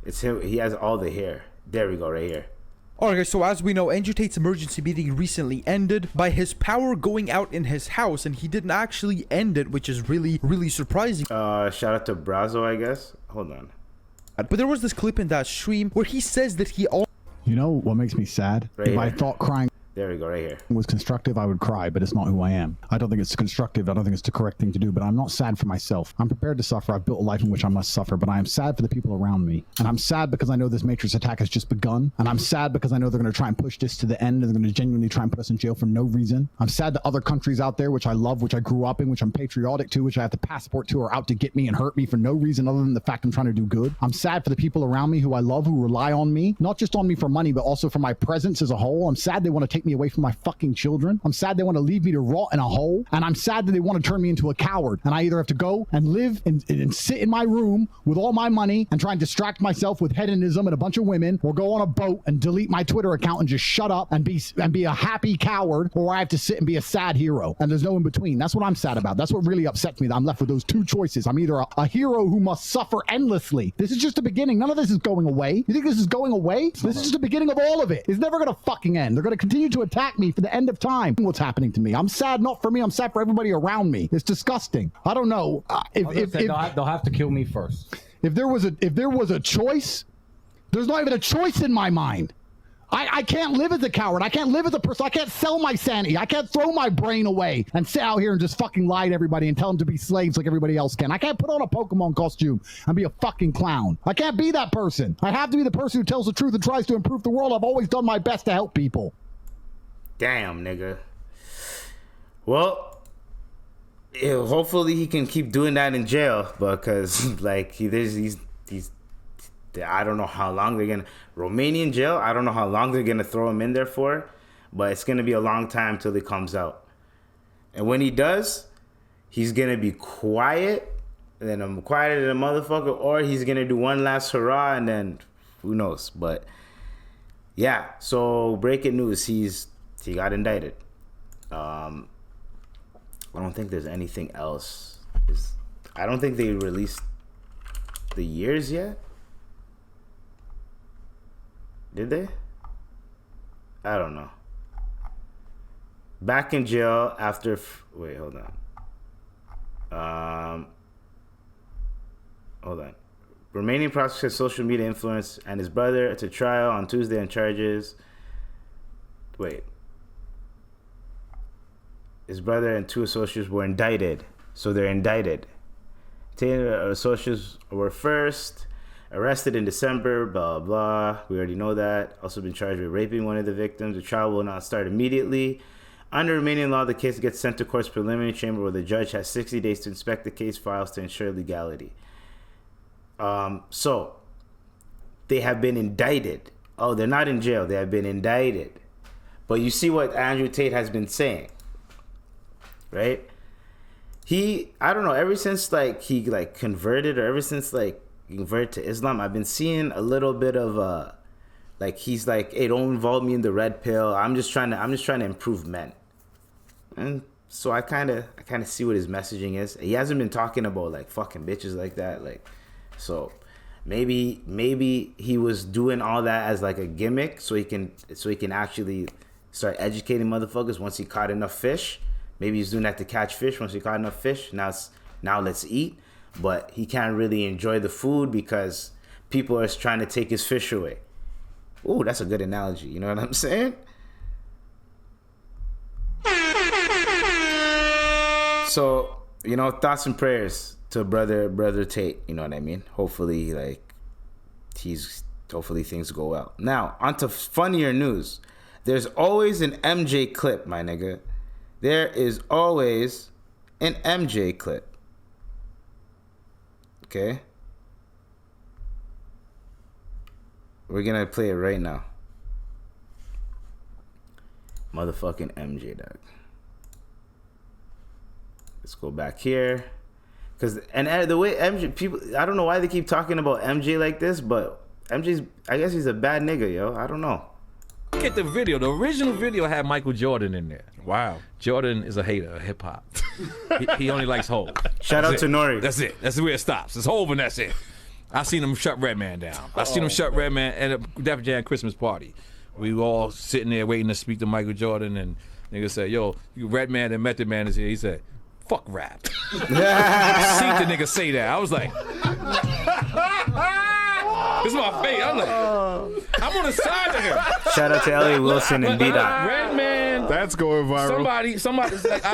It's him. He has all the hair. There we go, right here. Alright guys, so as we know, Andrew Tate's emergency meeting recently ended by his power going out in his house, and he didn't actually end it, which is really, really surprising. Shout out to Brazo, I guess. Hold on. But there was this clip in that stream where he says that he all. You know what makes me sad? Right if here. I thought crying There we go, right here. was constructive, I would cry, but it's not who I am. I don't think it's constructive. I don't think it's the correct thing to do, but I'm not sad for myself. I'm prepared to suffer. I've built a life in which I must suffer, but I am sad for the people around me. And I'm sad because I know this Matrix attack has just begun. And I'm sad because I know they're going to try and push this to the end, and they're going to genuinely try and put us in jail for no reason. I'm sad that other countries out there, which I love, which I grew up in, which I'm patriotic to, which I have the passport to, are out to get me and hurt me for no reason other than the fact I'm trying to do good. I'm sad for the people around me who I love, who rely on me, not just on me for money, but also for my presence as a whole. I'm sad they want to take me away from my fucking children. I'm sad they want to leave me to rot in a hole, and I'm sad that they want to turn me into a coward, and I either have to go and live and sit in my room with all my money and try and distract myself with hedonism and a bunch of women, or go on a boat and delete my Twitter account and just shut up and be a happy coward, or I have to sit and be a sad hero, and there's no in between. That's what I'm sad about. That's what really upsets me, that I'm left with those two choices. I'm either a hero who must suffer endlessly. This is just the beginning. None of this is going away. You think this is going away? This is just the beginning of all of it. It's never gonna fucking end. They're gonna continue to attack me for the end of time. What's happening to me? I'm sad, not for me. I'm sad for everybody around me. It's disgusting. I don't know. If they'll have to kill me first. If there was a choice, there's not even a choice in my mind. I can't live as a coward. I can't live as a person. I can't sell my sanity. I can't throw my brain away and sit out here and just fucking lie to everybody and tell them to be slaves like everybody else can. I can't put on a Pokemon costume and be a fucking clown. I can't be that person. I have to be the person who tells the truth and tries to improve the world. I've always done my best to help people. Damn, nigga. Well, hopefully he can keep doing that in jail, because like he's I don't know how long they're gonna Romanian jail. I don't know how long they're gonna throw him in there for, but it's gonna be a long time till he comes out. And when he does, he's gonna be quiet, and then I'm quieter than a motherfucker, or he's gonna do one last hurrah, and then who knows? But yeah, so breaking news: he got indicted. I don't think there's anything else. I don't think they released the years yet. Did they? I don't know. Back in jail after... Wait, hold on. Hold on. Romanian prosecutor social media influence and his brother to trial on Tuesday on charges... Wait. His brother and two associates were indicted. So they're indicted. Taylor associates were first arrested in December, blah, blah. We already know that. Also been charged with raping one of the victims. The trial will not start immediately. Under Romanian law, the case gets sent to court's preliminary chamber where the judge has 60 days to inspect the case files to ensure legality. So they have been indicted. Oh, they're not in jail. They have been indicted. But you see what Andrew Tate has been saying. Right? I don't know, ever since he converted, or ever since he converted to Islam, I've been seeing a little bit of he's like, hey, don't involve me in the red pill. I'm just trying to improve men. And so I kind of see what his messaging is. He hasn't been talking about fucking bitches like that. So maybe he was doing all that as a gimmick so he can actually start educating motherfuckers once he caught enough fish. Maybe he's doing that to catch fish. Once he caught enough fish, now let's eat. But he can't really enjoy the food because people are trying to take his fish away. Ooh, that's a good analogy. You know what I'm saying? So, thoughts and prayers to brother Tate. You know what I mean? Hopefully, hopefully things go well. Now, on to funnier news. There's always an MJ clip, my nigga. There is always an MJ clip. Okay? We're gonna play it right now. Motherfucking MJ, dog. Let's go back here. Because the way MJ people, I don't know why they keep talking about MJ like this, but MJ's, I guess he's a bad nigga, yo. I don't know. Look at the video. The original video had Michael Jordan in there. Wow. Jordan is a hater of hip hop. he only likes Hov. Shout out to Nori. That's it. That's where it stops. It's Hov and that's it. I seen him shut Redman down. I seen him shut Redman at a Def Jam Christmas party. We were all sitting there waiting to speak to Michael Jordan, and nigga said, "Yo, Redman and Method Man is here." He said, "Fuck rap." See the nigga say that. I was like, this is my face. I'm like, I'm on the side of him. Shout out to Elliot Wilson and B-Dot. Redman. That's going viral. Somebody's like,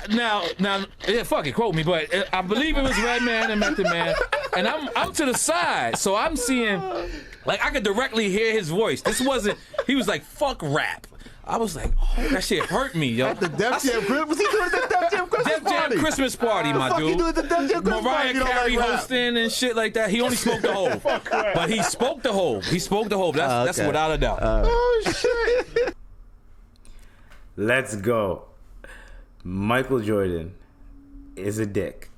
now, yeah, fuck it, quote me, but I believe it was Redman and Method Man, and I'm to the side, so I'm seeing, like, I could directly hear his voice. This wasn't. He was like, "Fuck rap." I was like, oh, that shit hurt me, yo. At the Def Jam Christmas, was he doing the Def Jam Christmas Def Jam Christmas party, my dude. He doing the Def Jam Christmas Mariah party, Carey like hosting and shit like that. He only spoke the Hov, but he spoke the Hov. He spoke the Hov. That's without a doubt. Oh shit! Let's go. Michael Jordan is a dick.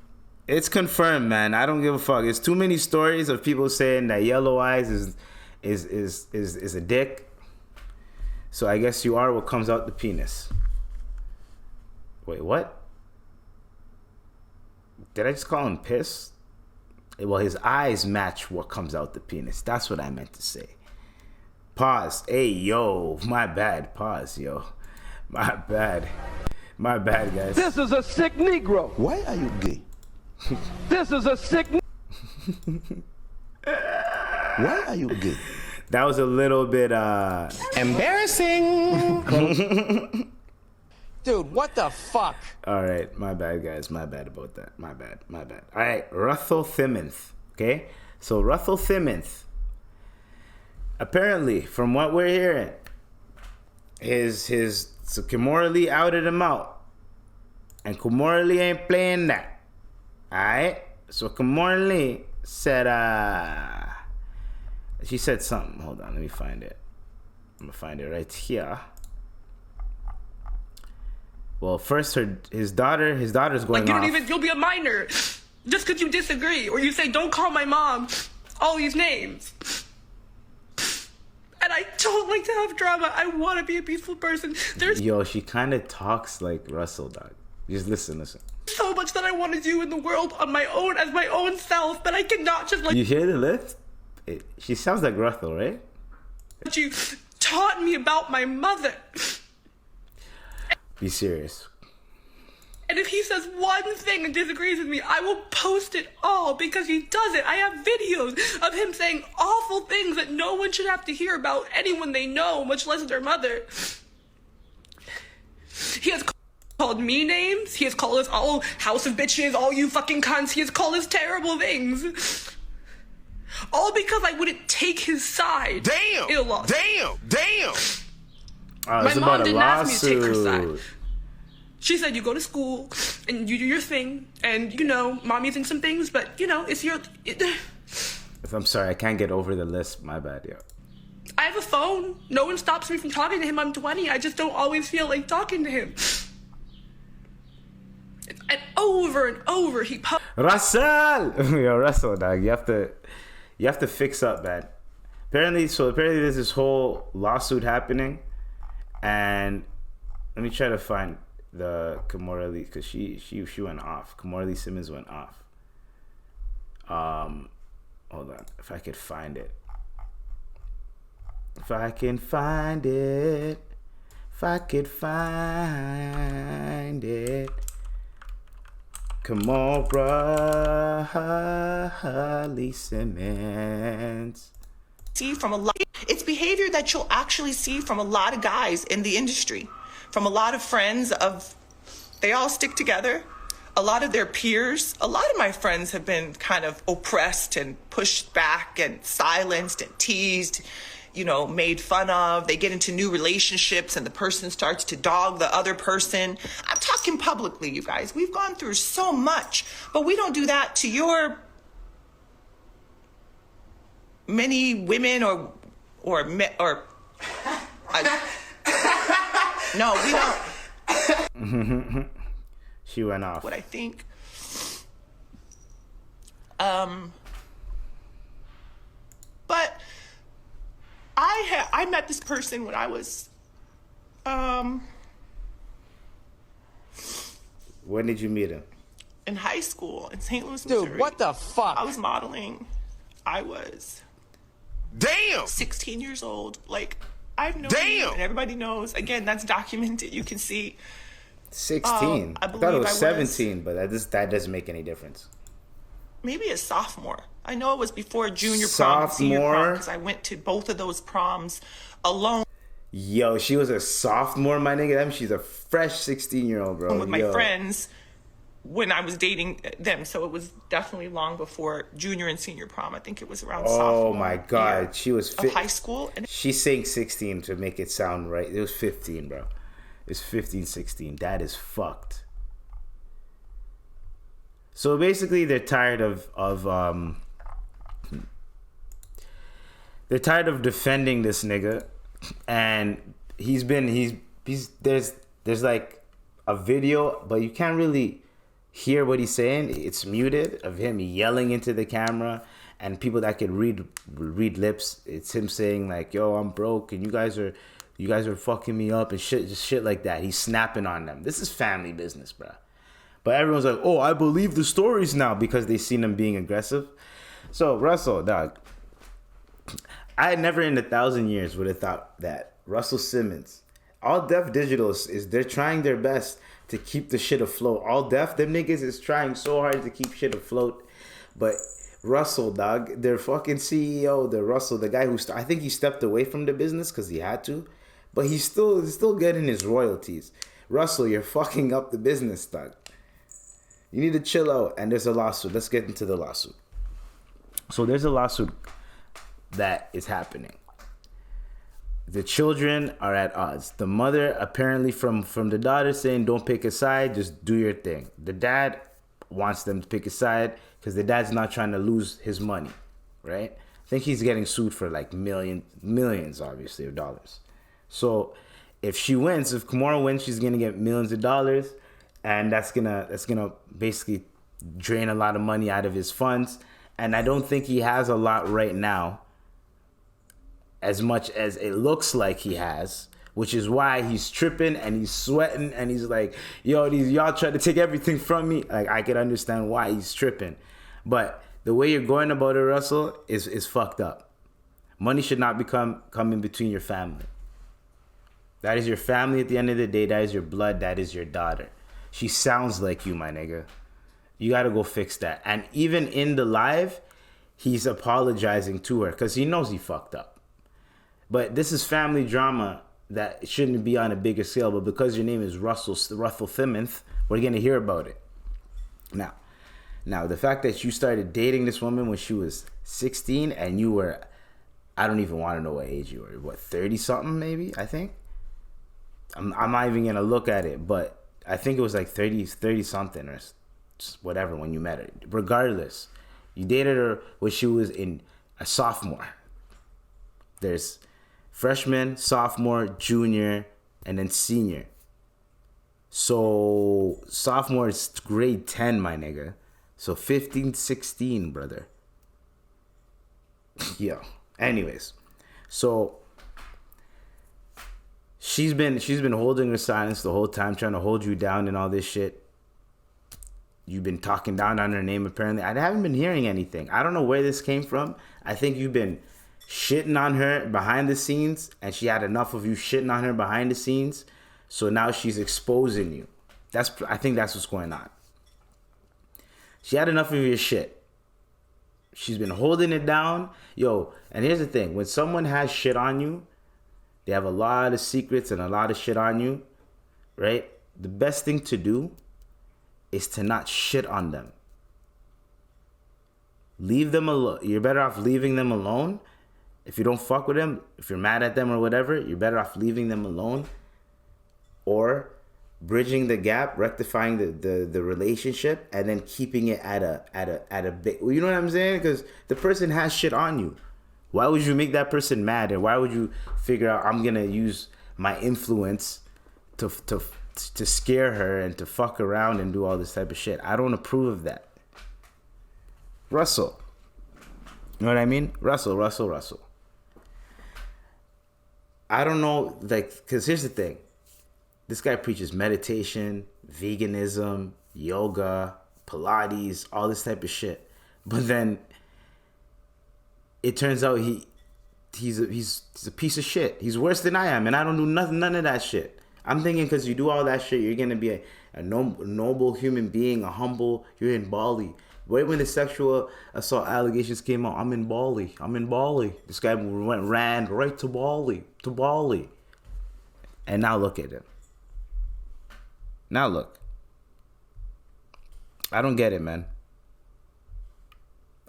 It's confirmed, man. I don't give a fuck. It's too many stories of people saying that Yellow Eyes is a dick. So I guess you are what comes out the penis. Wait, what? Did I just call him piss? Well, his eyes match what comes out the penis. That's what I meant to say. Pause. Hey, yo. My bad. Pause, yo. My bad. My bad, guys. This is a sick Negro. Why are you gay? This is a sick. Why are you gay? That was a little bit embarrassing. Dude, what the fuck? All right, my bad, guys. My bad about that. My bad. All right, Russell Simmons. Okay, so Russell Simmons. Apparently, from what we're hearing, so Kimora Lee outed him out, and Kimora Lee ain't playing that. All right, so Kimora Lee said, she said something. Hold on, let me find it. I'm gonna find it right here. Well, first his daughter's going off. You'll be a minor just because you disagree, or you say, "Don't call my mom," all these names. And I don't like to have drama. I want to be a peaceful person. There's she kind of talks like Russell, dog. Just listen. so much that I want to do in the world on my own, as my own self, but I cannot just You hear the lift? She sounds like Russell, right? But you taught me about my mother. Be serious. And if he says one thing and disagrees with me, I will post it all because he does it. I have videos of him saying awful things that no one should have to hear about anyone they know, much less their mother. He has called me names. He has called us all house of bitches, all you fucking cunts. He has called us terrible things. All because I wouldn't take his side. Damn! In a lawsuit. Damn! My mom didn't ask me to take her side. She said, you go to school and you do your thing, and mommy thinks some things, but it's your. I'm sorry, I can't get over the list. My bad, yo. I have a phone. No one stops me from talking to him. I'm 20. I just don't always feel like talking to him. And over he Russell! Yo, Russell, dog. You have to fix up, man. Apparently there's this whole lawsuit happening, and let me try to find the Kimora Lee, because she went off. Kimora Lee Simmons went off. Hold on, if I could find it. If I could find it. Kimora Lee Simmons. See from a lot. It's behavior that you'll actually see from a lot of guys in the industry, from a lot of friends they all stick together. A lot of their peers, a lot of my friends have been kind of oppressed and pushed back and silenced and teased, made fun of. They get into new relationships and the person starts to dog the other person. I'm talking publicly, you guys. We've gone through so much, but we don't do that to your many women or no, we don't. She went off. What I think. But I met this person when I was When did you meet him? in high school in St. Louis, Missouri. Dude, what the fuck? I was modeling. I was 16 years old. Like, I've known you, and everybody knows. Again, that's documented. You can see. 16. I thought it was 17, but that doesn't make any difference. Maybe a sophomore. I know it was before junior prom and senior prom Sophomore? because I went to both of those proms alone Yo, she was a sophomore, my nigga. That means she's a fresh 16-year-old, bro. with my Yo. friends when I was dating them. So it was definitely long before junior and senior prom. I think it was around sophomore Oh my god, she was of high school. And She's saying 16 to make it sound right. It was 15, bro. It's 15, 16. That is fucked. So basically, they're tired of defending this nigga, and there's like a video, but you can't really hear what he's saying. It's muted of him yelling into the camera, and people that could read lips. It's him saying like, "Yo, I'm broke, and you guys are fucking me up," and shit like that. He's snapping on them. This is family business, bro. But everyone's like, "Oh, I believe the stories now," because they seen him being aggressive. So Russell, dog, I never in 1,000 years would have thought that Russell Simmons, All Def Digital they're trying their best to keep the shit afloat. All Def, them niggas is trying so hard to keep shit afloat, but Russell, dog, their fucking CEO, the guy who I think he stepped away from the business because he had to, but he's still getting his royalties. Russell, you're fucking up the business, dog. You need to chill out. And there's a lawsuit. Let's get into the lawsuit. So there's a lawsuit that is happening. The children are at odds. The mother, apparently from the daughter, saying don't pick a side, just do your thing. The dad wants them to pick a side because the dad's not trying to lose his money, right? I think he's getting sued for like millions, obviously, of dollars. So if she wins, if Kimura wins, she's gonna get millions of dollars, and that's gonna basically drain a lot of money out of his funds. And I don't think he has a lot right now, as much as it looks like he has, which is why he's tripping and he's sweating and he's like, yo, y'all try to take everything from me. Like, I can understand why he's tripping. But the way you're going about it, Russell, is fucked up. Money should not come in between your family. That is your family at the end of the day. That is your blood. That is your daughter. She sounds like you, my nigga. You gotta go fix that. And even in the live, he's apologizing to her because he knows he fucked up. But this is family drama that shouldn't be on a bigger scale. But because your name is Russell Simmons, we're gonna hear about it. Now, the fact that you started dating this woman when she was 16 and you were, I don't even want to know what age you were. What, 30 something maybe? I think. I'm not even gonna look at it, but I think it was like 30 something or whatever when you met her. Regardless, you dated her when she was in a sophomore. There's freshman, sophomore, junior, and then senior. So sophomore is grade 10, my nigga. So 15, 16, brother. Yo. Anyways, so she's been holding her silence the whole time, trying to hold you down and all this shit. You've been talking down on her name, apparently. I haven't been hearing anything. I don't know where this came from. I think you've been shitting on her behind the scenes, and she had enough of you shitting on her behind the scenes, so now she's exposing you. I think that's what's going on. She had enough of your shit. She's been holding it down. Yo, and here's the thing. When someone has shit on you, they have a lot of secrets and a lot of shit on you, right? The best thing to do is to not shit on them. Leave them alone. You're better off leaving them alone. If you don't fuck with them, if you're mad at them or whatever, you're better off leaving them alone, or bridging the gap, rectifying the relationship, and then keeping it at a big. You know what I'm saying? Because the person has shit on you. Why would you make that person mad? And why would you figure out I'm gonna use my influence to scare her and to fuck around and do all this type of shit? I don't approve of that. Russell. You know what I mean? Russell. I don't know, like, because here's the thing. This guy preaches meditation, veganism, yoga, Pilates, all this type of shit. But then it turns out he's a piece of shit. He's worse than I am, and I don't do none of that shit. I'm thinking because you do all that shit, you're gonna be a noble human being, a humble. You're in Bali. Right when the sexual assault allegations came out, I'm in Bali. This guy ran right to Bali. And now look at him. Now look. I don't get it, man.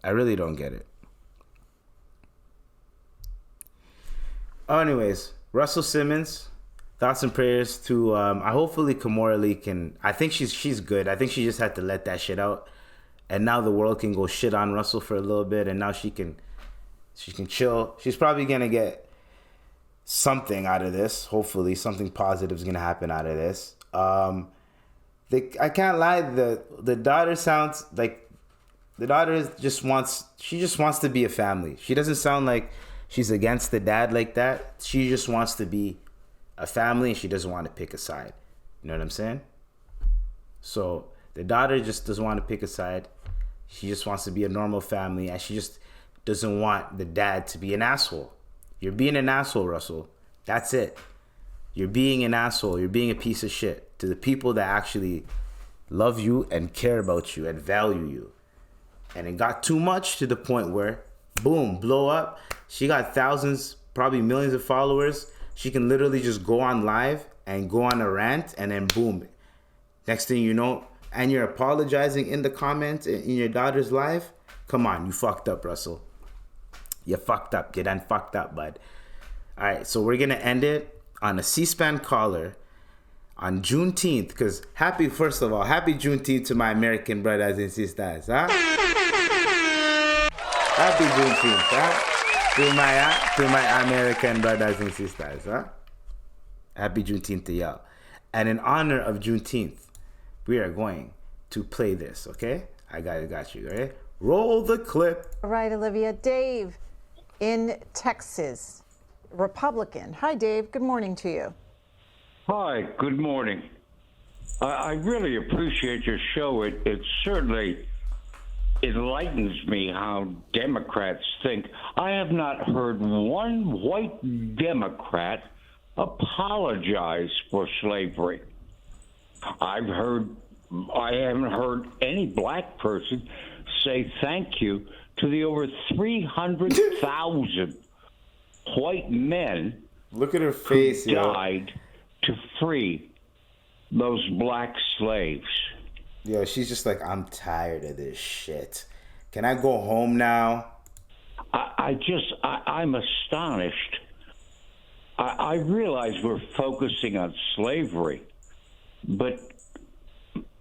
I really don't get it. Oh, anyways, Russell Simmons, thoughts and prayers to hopefully Kimora Lee can. I think she's good. I think she just had to let that shit out. And now the world can go shit on Russell for a little bit, and now she can chill. She's probably gonna get something out of this. Hopefully, something positive is gonna happen out of this. I can't lie. The daughter sounds like the daughter just wants to be a family. She doesn't sound like she's against the dad like that. She just wants to be a family, and she doesn't want to pick a side. You know what I'm saying? So the daughter just doesn't want to pick a side. She just wants to be a normal family, and she just doesn't want the dad to be an asshole. You're being an asshole, Russell. That's it. You're being an asshole. You're being a piece of shit to the people that actually love you and care about you and value you. And it got too much to the point where, boom, blow up. She got thousands, probably millions of followers. She can literally just go on live and go on a rant, and then boom. Next thing you know, and you're apologizing in the comments in your daughter's live. Come on, you fucked up, Russell. You fucked up. You done fucked up, bud. All right, so we're going to end it on a C-SPAN caller on Juneteenth, because first of all, happy Juneteenth to my American brothers and sisters, huh? Happy Juneteenth, huh? To my American brothers and sisters, huh? Happy Juneteenth to y'all. And in honor of Juneteenth, we are going to play this, okay? I got you, all right? Roll the clip. All right, Olivia. Dave in Texas, Republican. Hi, Dave. Good morning to you. Hi, good morning. I really appreciate your show. It certainly enlightens me how Democrats think. I have not heard one white Democrat apologize for slavery. I haven't heard any black person say thank you to the over 300,000 white men. Look at her face, who died to free those black slaves. Yo, she's just like, I'm tired of this shit. Can I go home now? I'm astonished. I realize we're focusing on slavery, but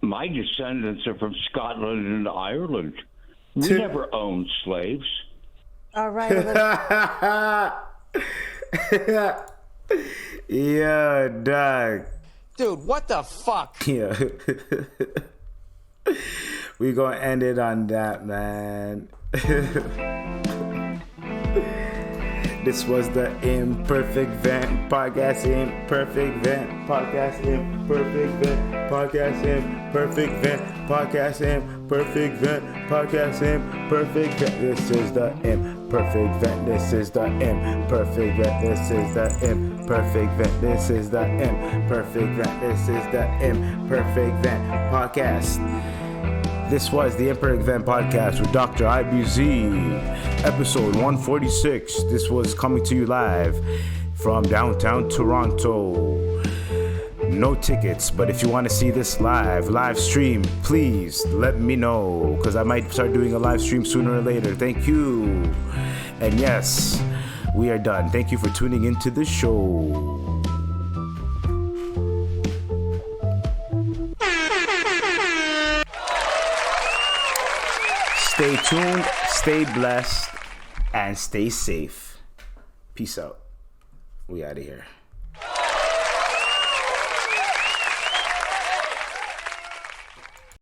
my descendants are from Scotland and Ireland. We never owned slaves. All right. Yeah, dog. Dude, what the fuck? Yeah. We gonna end it on that, man. This was the Imperfect Vent Podcast. Imperfect Vent Podcast. Imperfect Vent Podcast. Imperfect Vent Podcast. Imperfect Vent Podcast. Imperfect Vent. This is the Imperfect Vent. This is the Imperfect Vent. This is the Imperfect Vent. This is the Imperfect Vent. This is the Imperfect Vent Podcast. This was the Imperfect Vent Podcast with Dr. IBZ, episode 146. This was coming to you live from downtown Toronto. No tickets, but if you want to see this live stream, please let me know, because I might start doing a live stream sooner or later. Thank you. And yes, we are done. Thank you for tuning into the show. Stay tuned, stay blessed, and stay safe. Peace out. We out of here.